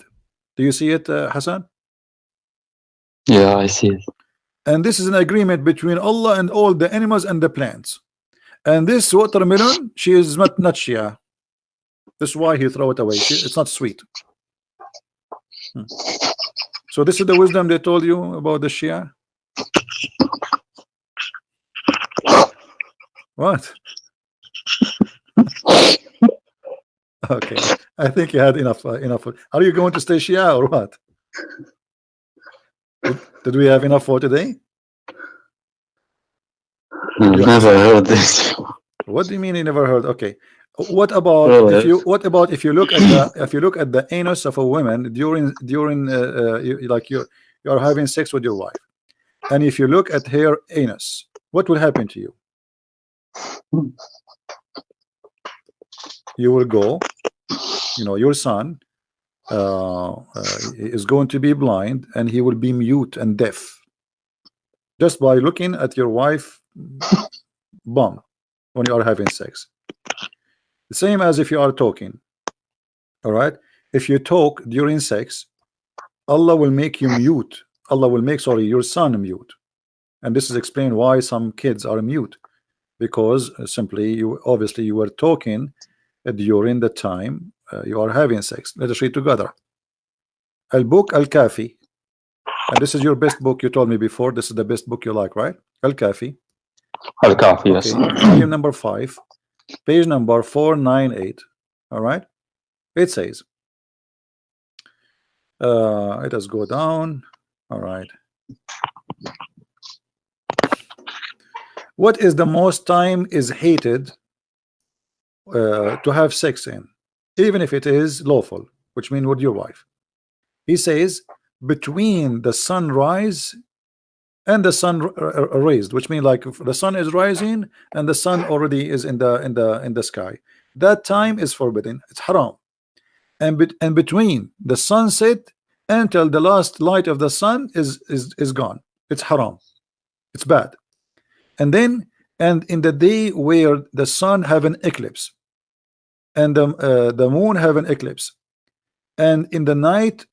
Do you see it, Hassan? Yeah, I see it. And this is an agreement between Allah and all the animals and the plants. And this watermelon, she is not Shia. That's why he throw it away. It's not sweet. So this is the wisdom they told you about the Shia. What? Okay, I think you had enough. Are you going to stay Shia or what? Did we have enough for today? Never heard this. What do you mean you never heard? Okay. What about if you look at the anus of a woman during you're having sex with your wife, and if you look at her anus, what will happen to you? You will go, your son is going to be blind, and he will be mute and deaf just by looking at your wife bum. when you are having sex. The same as if you are talking. All right, if you talk during sex, Allah will make you mute. Allah will make, sorry, your son mute. And this is explained why some kids are mute, because simply you obviously you were talking during the time you are having sex. Let us read together. Al-Book Al-Kafi, and this is your best book. You told me before this is the best book you like, right? Al-Kafi. Al-Kafi, yes. Okay. Volume number 5, page number 498. All right, it says, let us go down. All right, what is the most time is hated to have sex in, even if it is lawful, which means with your wife? He says between the sunrise and the sun raised, which means like if the sun is rising and the sun already is in the sky, that time is forbidden. It's haram. And between the sunset until the last light of the sun is gone, it's haram. It's bad. And then in the day where the sun have an eclipse and the moon have an eclipse, and in the night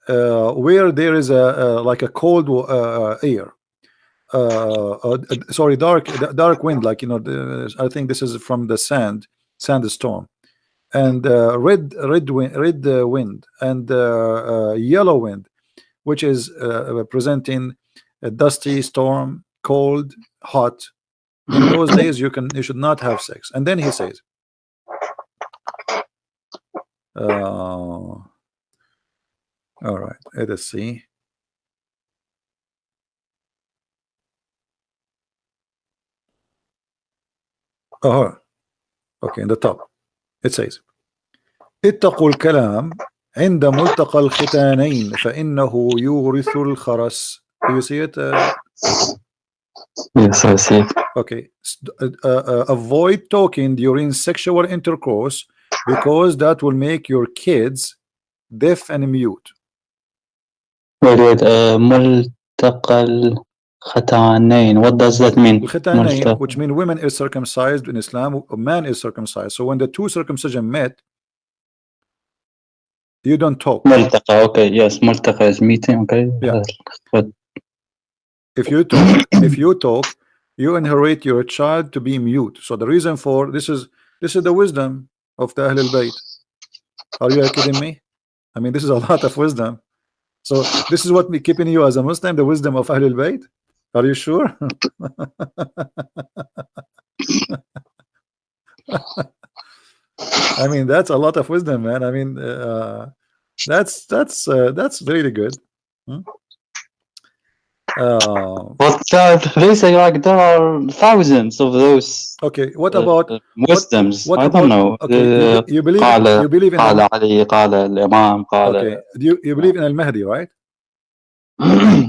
where there is a like a cold air, sorry, dark wind, like, you know, I think this is from the sandstorm, and red wind and yellow wind, which is presenting a dusty storm, cold, hot. In those days you should not have sex. And then he says, all right, let us see. Oh, okay, in the top it says, اتقوا الكلام عند ملتقى الختانين فإنه يورث الخرس. Do you see it? Yes, I see it. Okay. Avoid talking during sexual intercourse, because that will make your kids deaf and mute. Wait, ملتقى الختانين. What does that mean? الختانين, which mean women is circumcised in Islam, a man is circumcised. So when the two circumcision met, you don't talk. ملتقى, okay, yes, ملتقى is meeting, okay. Yeah. But if you talk, you inherit your child to be mute. So the reason for this is the wisdom of the Ahlul Bayt. Are you kidding me? I mean, this is a lot of wisdom. So this is what we keeping you as a Muslim, the wisdom of Ahlul Bayt. Are you sure? I mean, that's a lot of wisdom, man. I mean, that's really good. but they say like there are thousands of those. Okay, what about wisdoms? what I about, don't know. okay, you believe in قال علي قال الإمام قال. Okay, you believe in Al-Mahdi, right?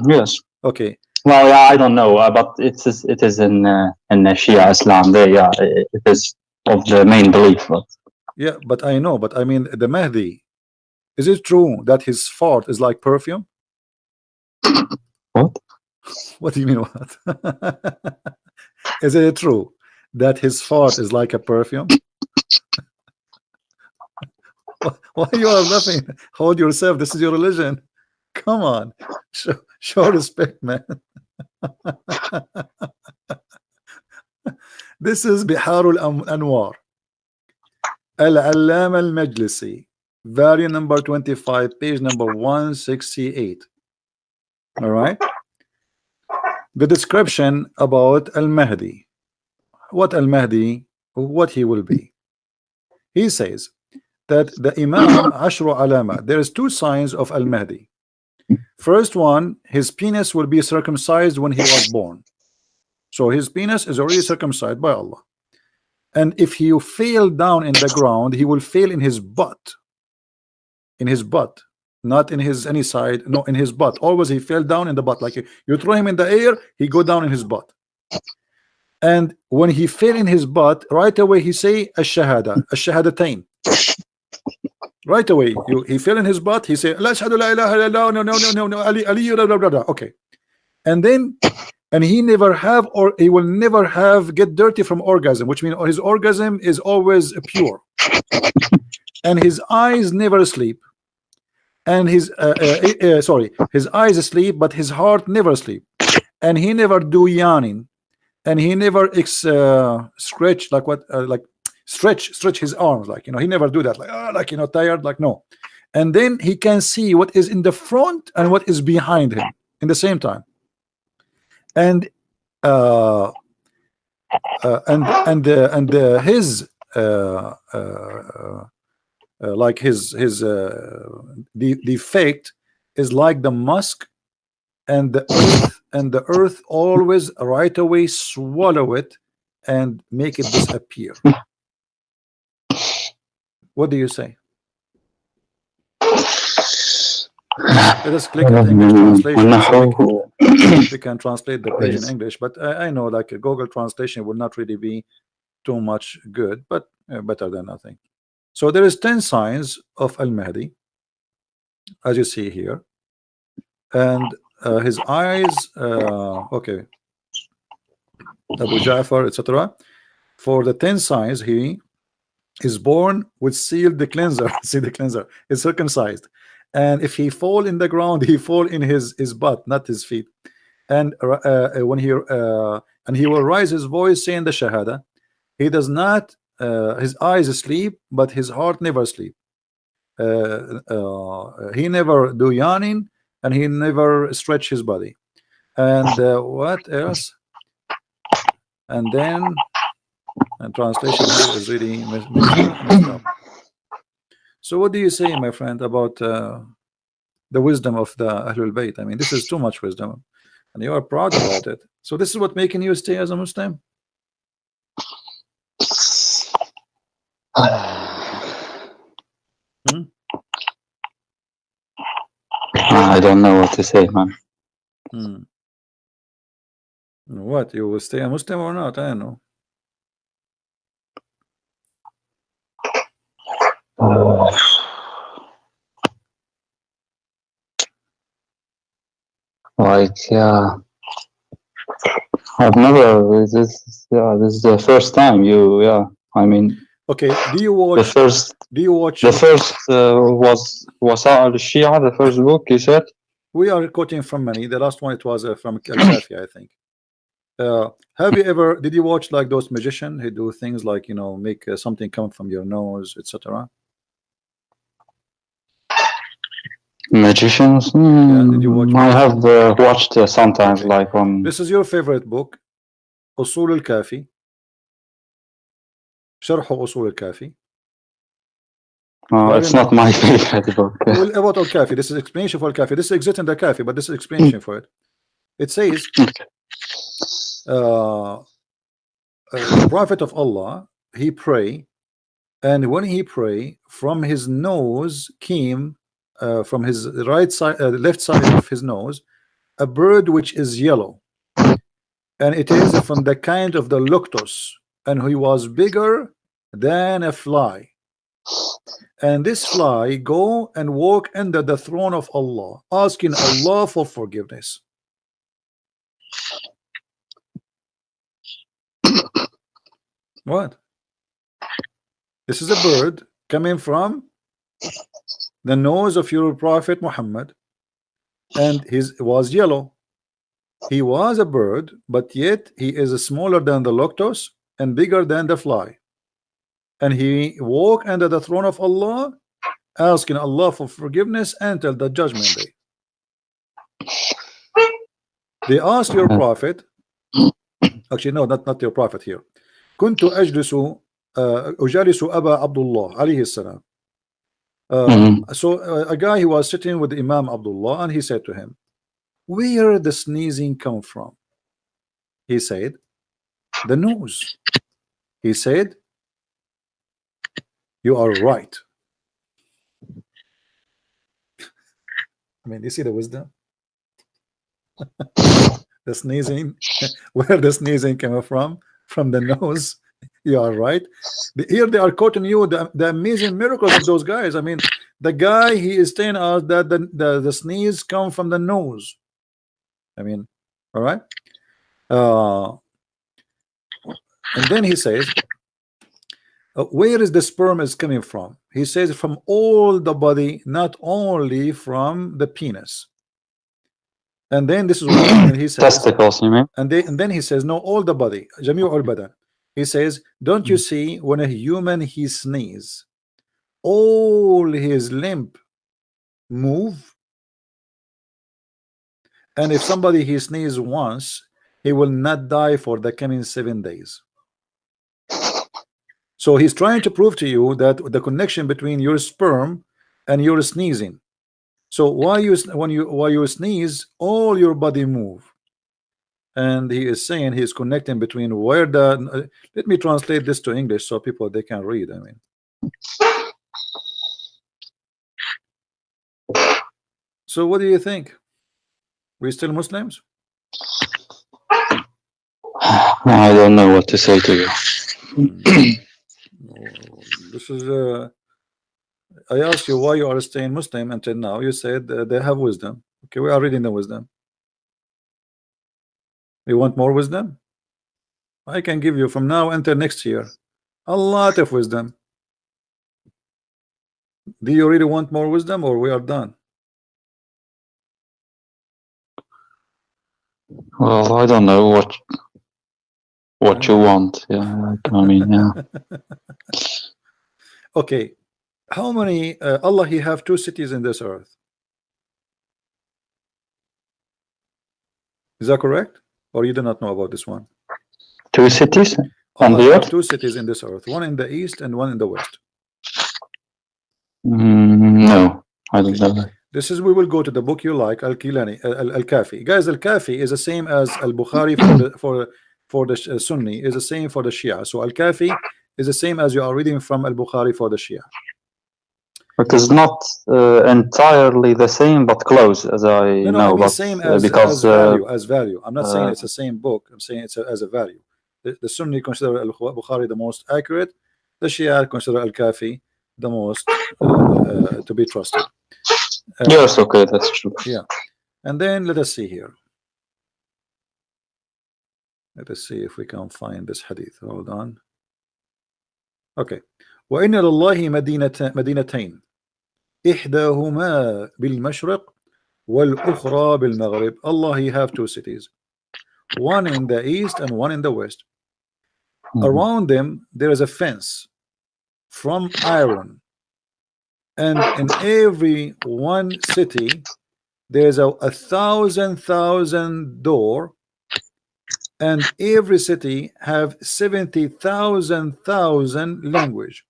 Yes. Okay. Well, yeah, I don't know, but it is in Shia Islam. It is of the main belief. But yeah, but I know, but I mean, the Mahdi, is it true that his fart is like perfume? What? What do you mean what? Is it true that his fart is like a perfume? Why you are laughing? Hold yourself. This is your religion. Come on, show respect, man. This is Bihar al-Anwar, Al-Allama al-Majlisi, volume number 25, page number 168. All right. The description about Al-Mahdi, what Al-Mahdi, what he will be. He says that the Imam Ashru Alama, there is two signs of Al-Mahdi. First one, his penis will be circumcised when he was born. So his penis is already circumcised by Allah. And if he fell down in the ground, he will fail in his butt. In his butt. Not in his any side, no, in his butt. Always he fell down in the butt. Like you throw him in the air, he go down in his butt. And when he fell in his butt, right away he say ash-shahada, ash-shahadatain. Right away, he fell in his butt. He say, "La ashhadu la ilaha illallah, no, Ali, blah, blah, blah." Okay, and then and he never have, or he will never have, get dirty from orgasm, which means his orgasm is always pure, and his eyes never sleep, and his sorry, his eyes sleep but his heart never sleep, and he never do yawning, and he never stretch, like what like stretch his arms, like, you know, he never do that, like, like, you know, tired, like, no. And then he can see what is in the front and what is behind him in the same time. And his like his the fate is like the musk, and the earth always right away swallow it and make it disappear. What do you say? Let us click at English translation so we can translate the page in English, but I know, like, a Google translation will not really be too much good, but better than nothing. So there is 10 signs of Al-Mahdi, as you see here, and his eyes, okay, Abu Ja'far, etc. For the 10 signs, he is born with sealed the cleanser. See, the cleanser is circumcised, and if he fall in the ground, he fall in his butt, not his feet. And when he and he will raise his voice saying the Shahada. He does not, his eyes sleep but his heart never sleep. He never do yawning, and he never stretch his body. And what else? And then, and translation here is really messed up. So what do you say, my friend, about the wisdom of the Ahlul Bayt? I mean, this is too much wisdom, and you are proud about it. So this is what making you stay as a Muslim? I don't know what to say, man. What, you will stay a Muslim or not? I don't know. Like, yeah, I've never. This is the first time you. Yeah, I mean. Okay. Do you watch? The first. Do you watch? The first was al-Shia. The first book you said. We are quoting from many. The last one, it was from Al-Kafi, I think. Have you ever? Did you watch like those magicians who do things like, you know, make something come from your nose, etc.? Magicians? Yeah, did you watch? I have watched sometimes, okay. Like on. This is your favorite book, Usul al-Kafi. Sharh Usul al-Kafi. It's not my favorite book. Well, about al-Kafi, this is explanation for al-Kafi. This is exit in the Kafi, but this is explanation for it. It says, the Prophet of Allah, he pray, and when he pray, from his nose came, from his right side, left side of his nose, a bird which is yellow, and it is from the kind of the luctus, and he was bigger than a fly. And this fly go and walk under the throne of Allah, asking Allah for forgiveness. What? This is a bird coming from the nose of your Prophet Muhammad, and his was yellow. He was a bird, but yet he is smaller than the lotus and bigger than the fly. And he walk under the throne of Allah, asking Allah for forgiveness until the judgment day. They asked your Prophet, actually no, not your Prophet here. كنت أجلس أبا عبد الله عليه السلام. So a guy who was sitting with Imam Abdullah, and he said to him, where the sneezing come from? He said, the nose. He said, you are right. I mean, you see the wisdom? The sneezing, where the sneezing came from the nose. You are right. Here they are quoting you the amazing miracles of those guys. I mean, the guy, he is telling us that the sneeze come from the nose. I mean, all right. And then he says, where is the sperm is coming from? He says from all the body, not only from the penis. And then this is what and he says testicles, you mean? and then he says no, all the body, جميع البدن. He says, don't you see when a human he sneeze, all his limb move, and if somebody he sneeze once, he will not die for the coming 7 days. So he's trying to prove to you that the connection between your sperm and your sneezing. So while you sneeze, all your body move. And he is saying he's connecting between where the let me translate this to English so people they can read. I mean, so what do you think? We still Muslims? I don't know what to say to you. This is I asked you why you are staying Muslim until now. You said they have wisdom. Okay, we are reading the wisdom. You want more wisdom? I can give you from now until next year a lot of wisdom. Do you really want more wisdom, or we are done? Well, I don't know what you want. Yeah, I mean, yeah. Okay, how many Allah he have 2 cities in this earth? Is that correct, or you do not know about this one? 2 cities on Allah the have earth? 2 cities in this earth, one in the east and one in the west. No, I don't know that. This is, we will go to the book you like, Al-Kafi. Guys, Al-Kafi is the same as Al-Bukhari for the Sunni, is the same for the Shia. So Al-Kafi is the same as you are reading from Al-Bukhari for the Shia. It is not entirely the same, but close, as I No, know. I mean but same as because as value. I'm not saying it's the same book. I'm saying it's as a value. The Sunni consider Al-Bukhari the most accurate. The Shia consider Al-Kafi the most to be trusted. yes, okay, that's true. Yeah, and then let us see here. Let us see if we can find this hadith. Hold on. Okay. وإن لله مدينتين إحداهما بالمشرق والأخرى بالمغرب. Allah he have 2 cities, one in the east and one in the west. Around them there is a fence from iron, and in every one city there's a 1,000 door, and every city have 70,000 language,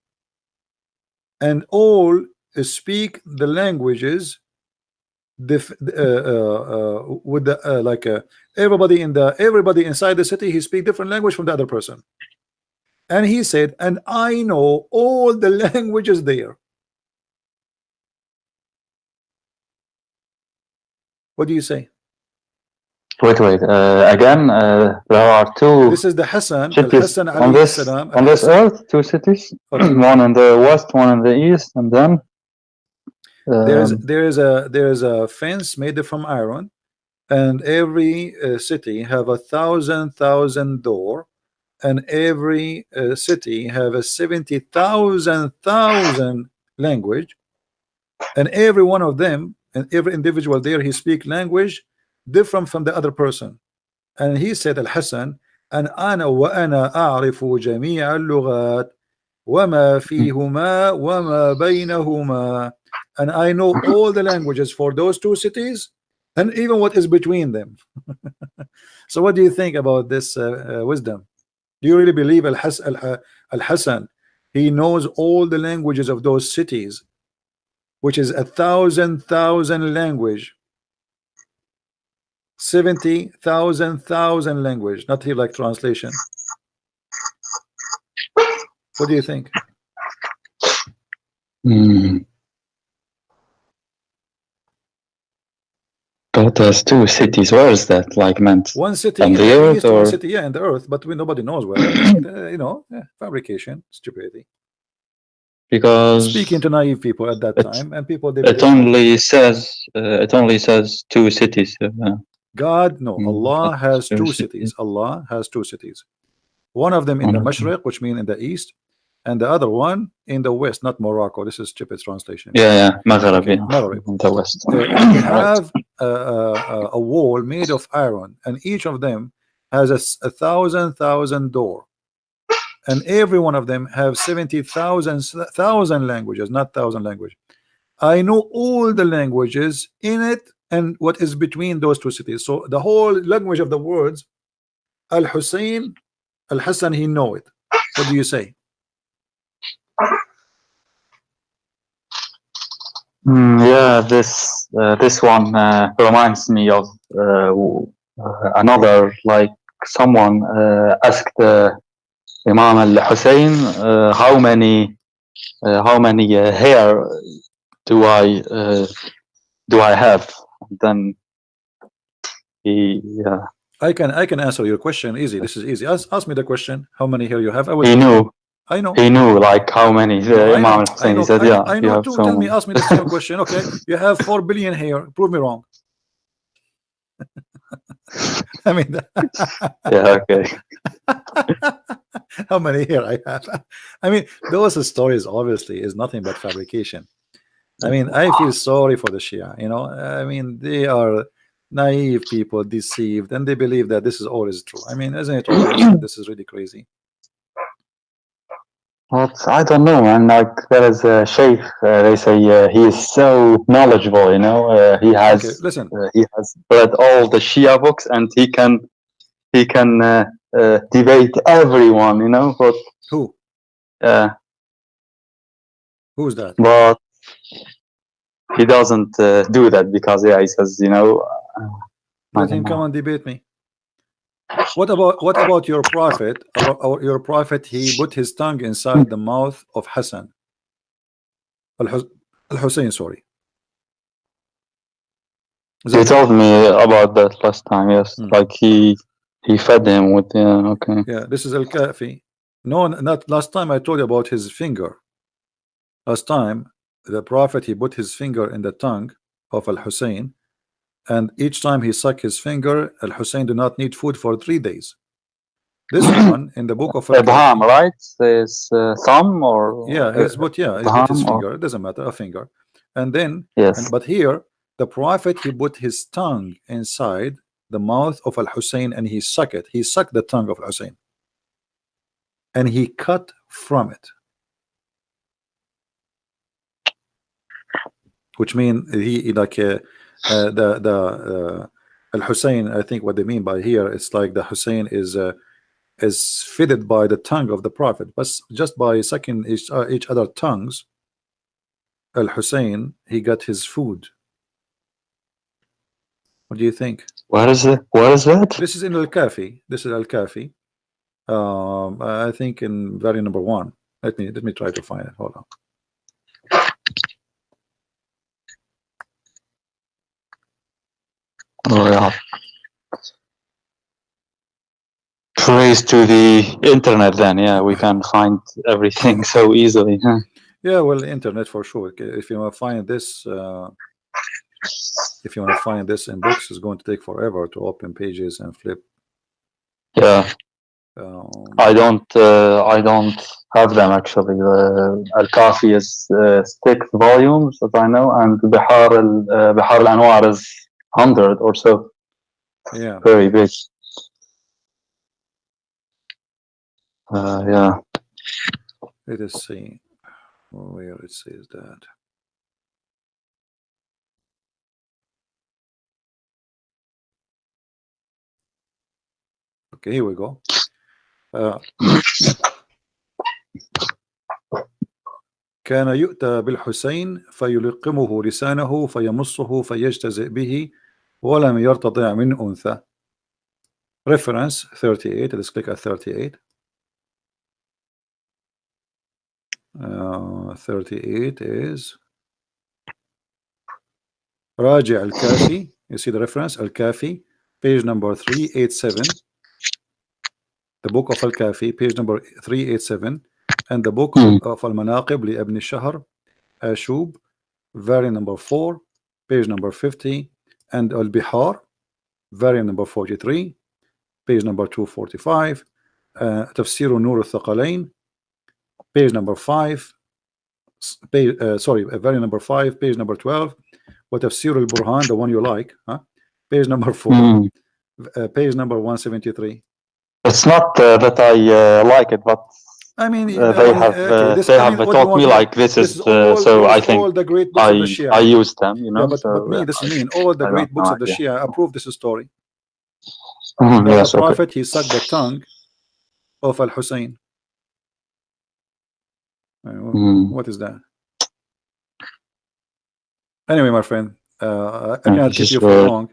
and all speak the languages with the like everybody inside the city, he speak different language from the other person. And he said, and I know all the languages there. What do you say? Wait, again, there are 2 This is the Hassan, cities Al-Hassan on this earth, 2 cities, okay. One in the west, one in the east, and then there is a fence made from iron, and every city have 1,000 door, and every city have a 70,000 language, and every one of them, and every individual there, he speak language different from the other person. And he said, Al-Hassan, and أنا وأنا أعرف جميع اللغات وما فيهما وما بينهما, and I know all the languages for those 2 cities and even what is between them. So what do you think about this wisdom? Do you really believe Al-Hassan he knows all the languages of those cities, which is 1,000 language, 70,000 language, not here like translation? What do you think? But there's 2 cities. Where is that? Like meant one city on in the the earth, east, or one city in the earth, but nobody knows where. You know, fabrication, stupidity. Because Speaking to naive people at that time, and people they it only says 2 cities. God, no, Allah has two cities. Allah has two cities. One of them in the Mashriq, which means in the east, and the other one in the west, not Morocco. This is stupid translation. Maghreb, okay, Maghreb. in the west. And they have a wall made of iron, and each of them has a thousand door, and every one of them have 70,000 languages, not thousand language. I know all the languages in it and what is between those two cities. So the whole language of the words, Al-Hussein, Al-Hassan, he know it. What do you say? Yeah, this one reminds me of another, like someone asked Imam al-Hussein, how many hair do I have? And then he I can answer your question easy. This is easy. Ask me the question. How many hair you have? I know. He knew like how many. Imam al-Hussein. He said, "Yeah, I know too. Tell me. Ask me the same question. Okay, you have 4 billion hair. Prove me wrong." I mean, yeah, okay. How many hair I have? I mean, those stories obviously is nothing but fabrication. I mean, I feel sorry for the Shia. You know, I mean, they are naive people, deceived, and they believe that this is always true. I mean, isn't it obvious? This is really crazy. But I don't know, man. Like there is a sheikh. They say he is so knowledgeable. You know, he has. Okay, listen. He has read all the Shia books, and he can debate everyone. You know, but who? Who's that? But he doesn't do that because he says, you know. Let him come and debate me. What about your prophet? Your prophet, he put his tongue inside the mouth of Hassan. Al-Hussein, sorry. You told me about that last time, yes. Like he fed him with, okay. Yeah, this is Al-Kafi. No, not last time I told you about his finger. Last time, the prophet, he put his finger in the tongue of Al-Hussein, and each time he sucked his finger, Al-Hussein do not need food for 3 days. This one in the book of Abraham, right? His thumb or his put his finger. It doesn't matter, a finger. And then but here the prophet, he put his tongue inside the mouth of Al-Hussein and he sucked it. He sucked the tongue of Hussein and he cut from it, which means he like Al-Hussein, I think what they mean by here, it's like the Hussein is fitted by the tongue of the prophet, but just by sucking each other tongues, Al-Hussein, he got his food. What do you think? What is it? What is that? This is in Al-Kafi. This is Al-Kafi. I think in value number 1. Let me try to find it. Hold on. Oh yeah. Praise to the internet then. Yeah, we can find everything so easily. Huh? Yeah, well, the internet for sure. If you want to find this if you want to find this in books, it's going to take forever to open pages and flip. Yeah. I don't have them actually. Al-Kafi is 6 volumes that I know, and Bihar al-Anwar is 100 or so. Yeah. Very big. Yeah. Let us see where it says that. Okay, here we go. كان يؤتى بالحسين فيلقمه لسانه فيمصه فيجتزئ به ولم يرتضع من أنثى. Reference 38. Let's click at 38. 38 is راجع Al-Kafi. You see the reference, Al-Kafi, page number 387. The book of Al-Kafi, page number 387, and the book of Al-Manaqib li Ibn Shahr Ashub, volume number 4, page number 50, and Al-Bihar, variant number 43, page number 245, تفسير نور الثقلين, page number 5, page, variant number 5, page number 12, وتفسير البرهان, the one you like, huh? Page number 4, page number 173. It's not that I like it, but I mean, they have taught me like this is all, so I think all the great books of the Shia. I use them, you know. Yeah, but me, this is mean. All the great books of the Shia approve this story. Yes, the Prophet, he sucked the tongue of Al Hussein. What is that? Anyway, my friend, I cannot keep you for long.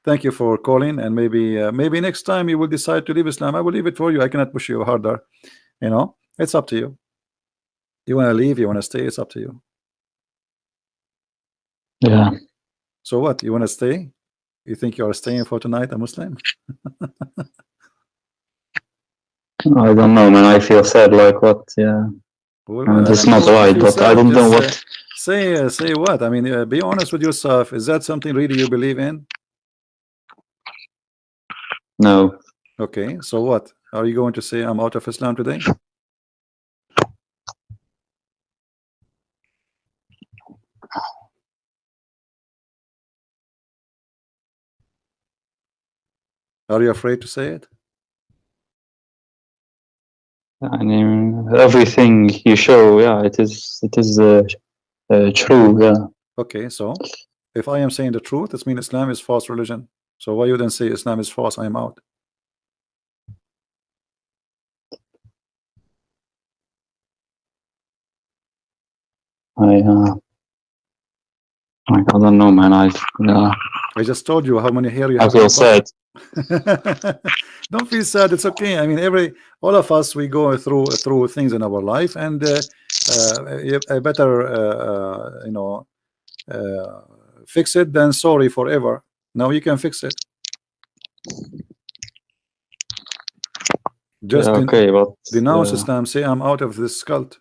Thank you for calling, and maybe next time you will decide to leave Islam. I will leave it for you. I cannot push you harder. You know, it's up to you. You want to leave, you want to stay, it's up to you. Yeah. So what? You want to stay? You think you are staying for tonight, a Muslim? I don't know, man. I feel sad. Like what? Yeah. Well, it's not right, but I don't know what. Say what? I mean, be honest with yourself. Is that something really you believe in? No. Okay, so what? Are you going to say I'm out of Islam today? Are you afraid to say it? I mean, everything you show, yeah, it is true, yeah. Okay, so if I am saying the truth, it means Islam is false religion. So why you then say Islam is false? I am out. I don't know, man. I just told you how many hair you have. I feel sad. Don't feel sad. It's okay. I mean, all of us, we go through things in our life, and I better you know, fix it than sorry forever. Now you can fix it. Just okay, but denounce Islam. Say I'm out of this cult.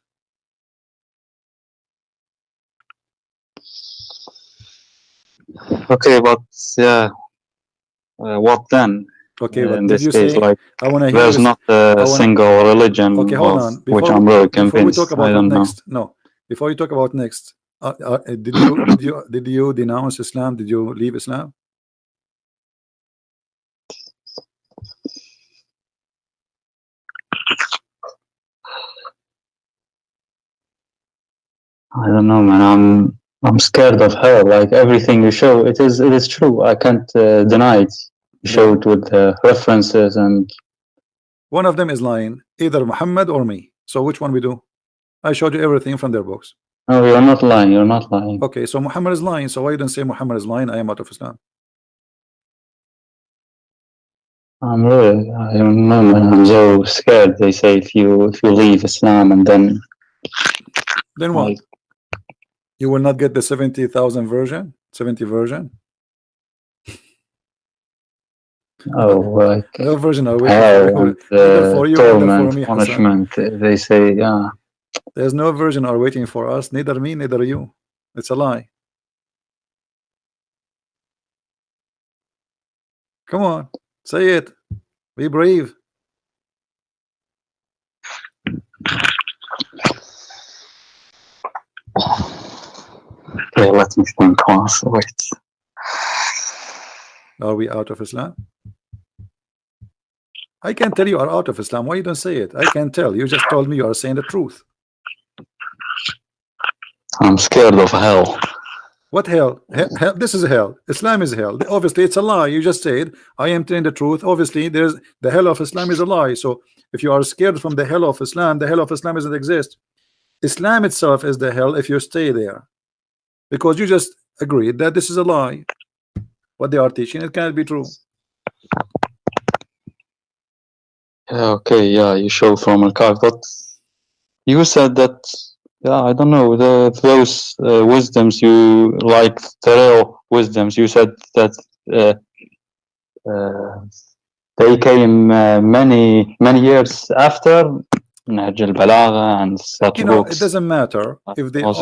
Okay, but yeah, what then? Okay, but in did this you case, say? like, I want to hear. There's not a single religion okay, hold on. which I'm really convinced. Before we talk about I don't next, no. Before you talk about next, did you denounce Islam? Did you leave Islam? I don't know, man. I'm scared of hell. Like everything you show, it is true. I can't deny it. You show it with references, and one of them is lying, either Muhammad or me. So which one we do? I showed you everything from their books. No, you're not lying. You're not lying. Okay, so Muhammad is lying. So why you don't say Muhammad is lying? I am out of Islam. I don't know, man. I'm so scared. They say if you leave Islam and then what? You will not get the 70,000 version, 70 version. Oh, like no version are waiting for you, torment, for me, punishment. They say, yeah. There's no version are waiting for us. Neither me, neither you. It's a lie. Come on, say it. Be brave. Okay, let me think once. Wait. Are we out of Islam? I can tell you are out of Islam. Why you don't say it? I can tell. You just told me you are saying the truth. I'm scared of hell. What hell? Hell? This is hell. Islam is hell. Obviously, it's a lie. You just said I am telling the truth. Obviously, there's the hell of Islam is a lie. So if you are scared from the hell of Islam, the hell of Islam doesn't exist. Islam itself is the hell if you stay there, because you just agreed that this is a lie. What they are teaching, it cannot be true. Okay, yeah, you show from a card, but you said that, yeah, I don't know, those wisdoms you like, the real wisdoms, you said that they came many years after Nahj al-Balagha and such books. It doesn't matter if they are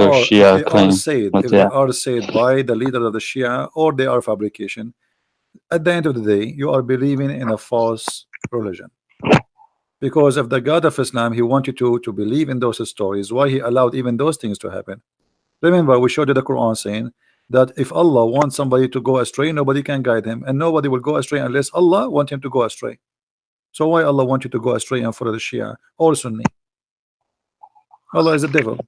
said by the leader of the Shia or they are fabrication. at the end of the day, you are believing in a false religion. Because if the God of Islam, he wanted to believe in those stories, why he allowed even those things to happen? Remember, we showed you the Quran saying that if Allah wants somebody to go astray, nobody can guide him, and nobody will go astray unless Allah want him to go astray. So why Allah want you to go astray and follow the Shia or Sunni? Allah is a devil.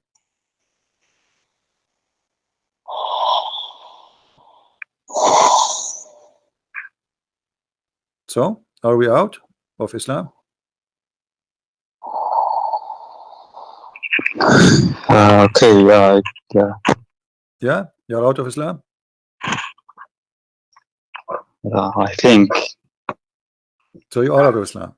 So are we out of Islam? Okay, yeah. Yeah, you're out of Islam. I think. So you are out of Islam.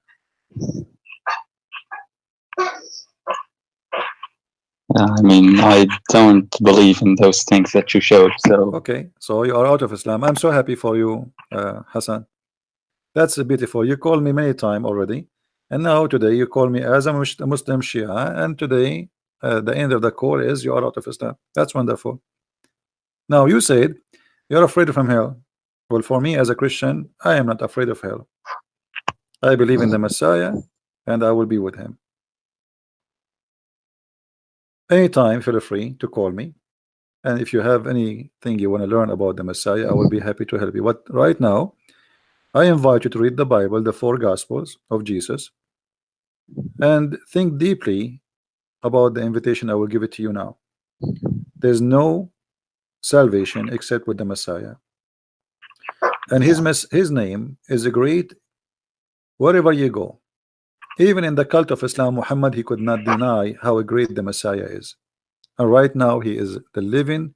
I mean, I don't believe in those things that you showed. So okay, so you are out of Islam. I'm so happy for you, Hassan. That's beautiful. You called me many times already, and now today you call me as a Muslim Shia, and today the end of the call is you are out of Islam. That's wonderful. Now you said you're afraid from hell. Well, for me as a Christian, I am not afraid of hell. I believe in the Messiah, and I will be with him. Anytime, feel free to call me, and if you have anything you want to learn about the Messiah, I will be happy to help you. But right now, I invite you to read the Bible, the 4 Gospels of Jesus, and think deeply about the invitation I will give it to you now. There's no salvation except with the Messiah, and his name is great wherever you go. Even in the cult of Islam, Muhammad, he could not deny how great the Messiah is, and right now he is the living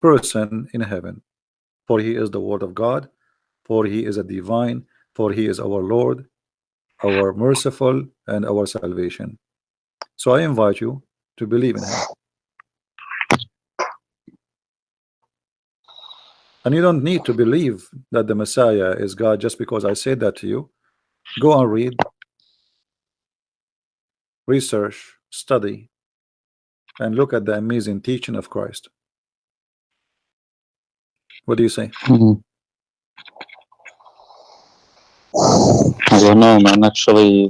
person in heaven, for he is the word of God, for he is a divine, for he is our Lord, our merciful, and our salvation. So I invite you to believe in him. And you don't need to believe that the Messiah is God just because I said that to you. Go and read, research, study, and look at the amazing teaching of Christ. What do you say? I don't know, man. Actually,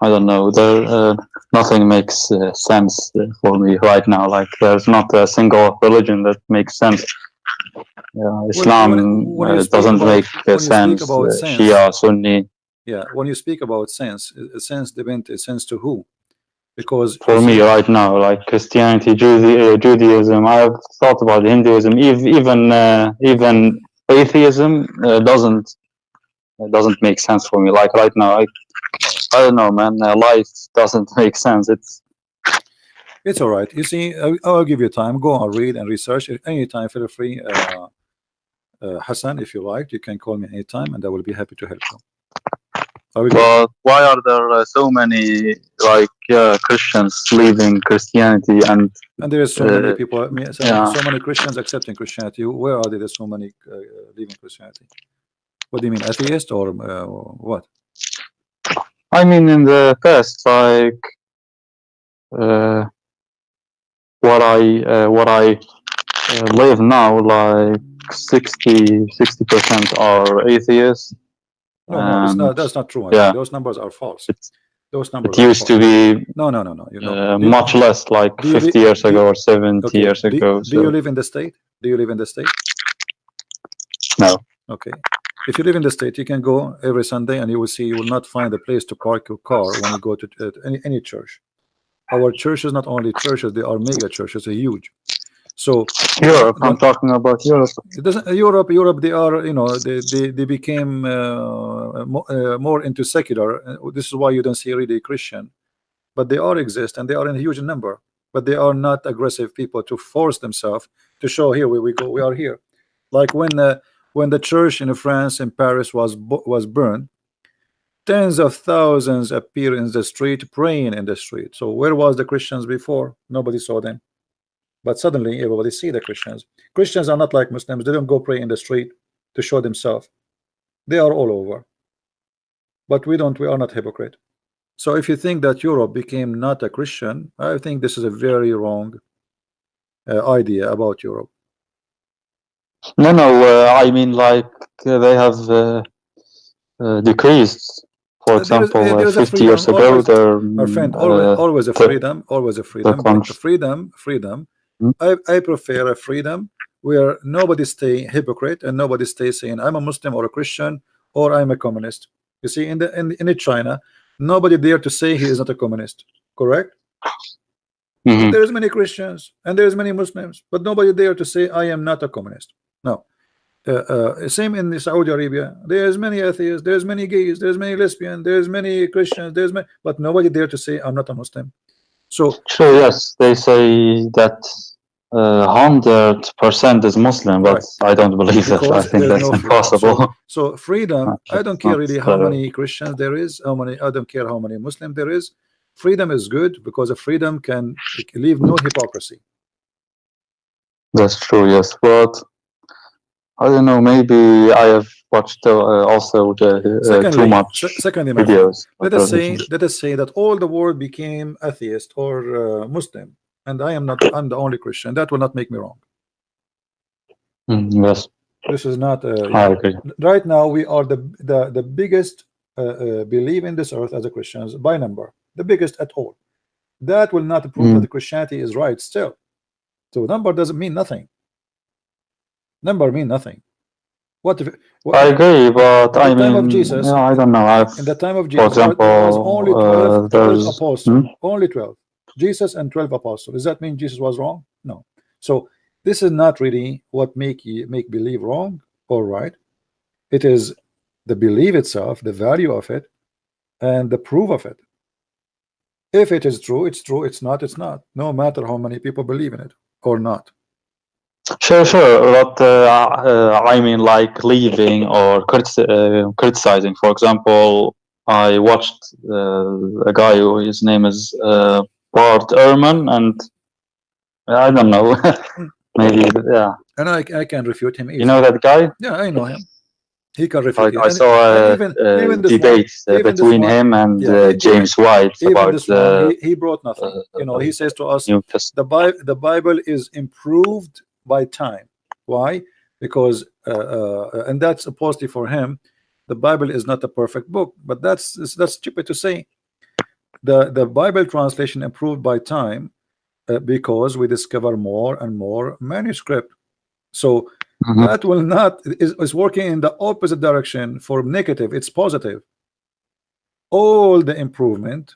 I don't know. There, nothing makes sense for me right now. Like, there's not a single religion that makes sense. Islam doesn't make sense. Shia, Sunni. Yeah, when you speak about sense depends. Sense to who? Because for me right now, like Christianity, Judaism, I've thought about Hinduism, even atheism doesn't make sense for me. Like right now, I don't know, man. Life doesn't make sense. It's all right. You see, I'll give you time. Go and read and research. Anytime, feel free, Hassan, if you like, you can call me anytime, and I will be happy to help you. But why are there so many Christians leaving Christianity and there is so many people, so many Christians accepting Christianity? Where are there so many leaving Christianity? What do you mean, atheist or what? I mean, in the past, like what I live now, like 60% are atheists. No, it's not. That's not true. Yeah, those numbers are false. Those numbers. It used to be no. You know, much less, like 50 years ago or 70 years ago. Do you live in the state? Do you live in the state? No. Okay. If you live in the state, you can go every Sunday, and you will see you will not find a place to park your car when you go to any church. Our churches, not only churches, they are mega churches, they're huge. So Europe, I'm talking about Europe. It doesn't, Europe, they are, you know, they became more into secular. This is why you don't see really Christian, but they all exist, and they are in a huge number. But they are not aggressive people to force themselves to show here we go, we are here. Like when the church in France, in Paris, was burned, tens of thousands appear in the street praying in the street. So where was the Christians before? Nobody saw them. But suddenly everybody see the Christians. Christians are not like Muslims. They don't go pray in the street to show themselves. They are all over. But we are not hypocrite. So if you think that Europe became not a Christian, I think this is a very wrong idea about Europe. No. I mean, like they have decreased. For example, there is a 50 freedom years ago, always, there my friend. Always a freedom, always a the freedom. But country. freedom. I prefer a freedom where nobody stay hypocrite and nobody stay saying I'm a Muslim or a Christian or I'm a communist. You see, in China, nobody dare to say he is not a communist. Correct? Mm-hmm. There is many Christians and there is many Muslims, but nobody dare to say I am not a communist. No. Same in Saudi Arabia. There's many atheists, there's many gays, there's many lesbians, there's many Christians, but nobody dare to say I'm not a Muslim. So Sure, yes, they say that 100% is Muslim, but right, I don't believe that. I because think there's that's no freedom. impossible. So freedom, I don't It's care not. really how many Christians there is, I don't care how many Muslim there is. Freedom is good because a freedom can leave no hypocrisy. That's true, yes, but I don't know. Maybe I have watched also the too much Secondly, my friend, videos. let us say that all the world became atheist or Muslim, and I'm the only Christian. That will not make me wrong. Yes, This is not I agree. right now we are the biggest belief in this earth as a Christians by number, the biggest at all. That will not prove that the Christianity is right still. So number doesn't mean nothing. Number mean nothing. What I agree, but in I the time of mean, Jesus, yeah, I don't know. in the time of For Jesus, there was only example, 12 there's apostles, only 12. Jesus and 12 apostles. Does that mean Jesus was wrong? No. So this is not really what make believe wrong or right. It is the belief itself, the value of it, and the proof of it. If it is true, it's true. It's not, it's not. No matter how many people believe in it or not. sure, but I mean, like leaving or criticizing. For example, I watched a guy who his name is Bart Ehrman, and I don't know, maybe yeah. And I can refute him easily. You know that guy? Yeah, I know him. He can refute Like it. I saw even this debate one, between him and James White even about this one, he brought nothing. You know, he says to us, New Testament. the Bible is improved by time. Why? Because and that's supposedly for him. The Bible is not a perfect book, but that's stupid to say. The Bible translation improved by time because we discover more and more manuscript. So that will not is working in the opposite direction for negative. It's positive. All the improvement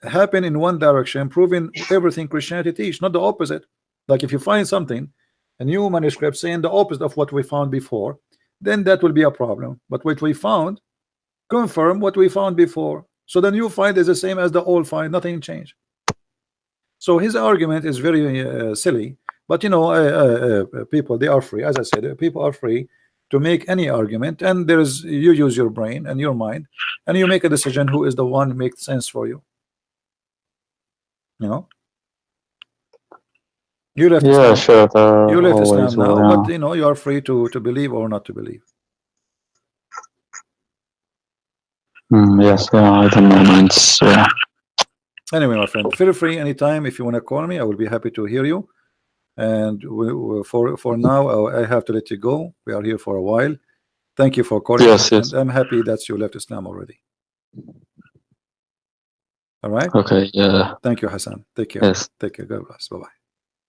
happen in one direction, proving everything Christianity teach, not the opposite. Like if you find something, a new manuscript saying the opposite of what we found before, then that will be a problem. But what we found confirm what we found before. So the new find is the same as the old find, nothing changed. So his argument is very silly. But you know, people, they are free. As I said, people are free to make any argument, and there's you use your brain and your mind, and you make a decision who is the one who makes sense for you. You know, you left Islam. Sure. You left Always Islam now, will, but you know you are free to believe or not to believe. Yes, I don't know, man. Anyway, my friend, feel free anytime if you want to call me. I will be happy to hear you. And for now, I have to let you go. We are here for a while. Thank you for calling. Yes. And I'm happy that you left Islam already. All right. Okay. Yeah. Thank you, Hassan. Take care. Yes. Take care. God bless. Bye bye.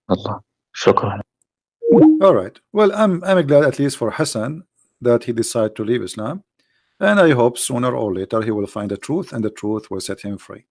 Allah. Shukran. All right. Well, I'm glad at least for Hassan that he decided to leave Islam, and I hope sooner or later he will find the truth, and the truth will set him free.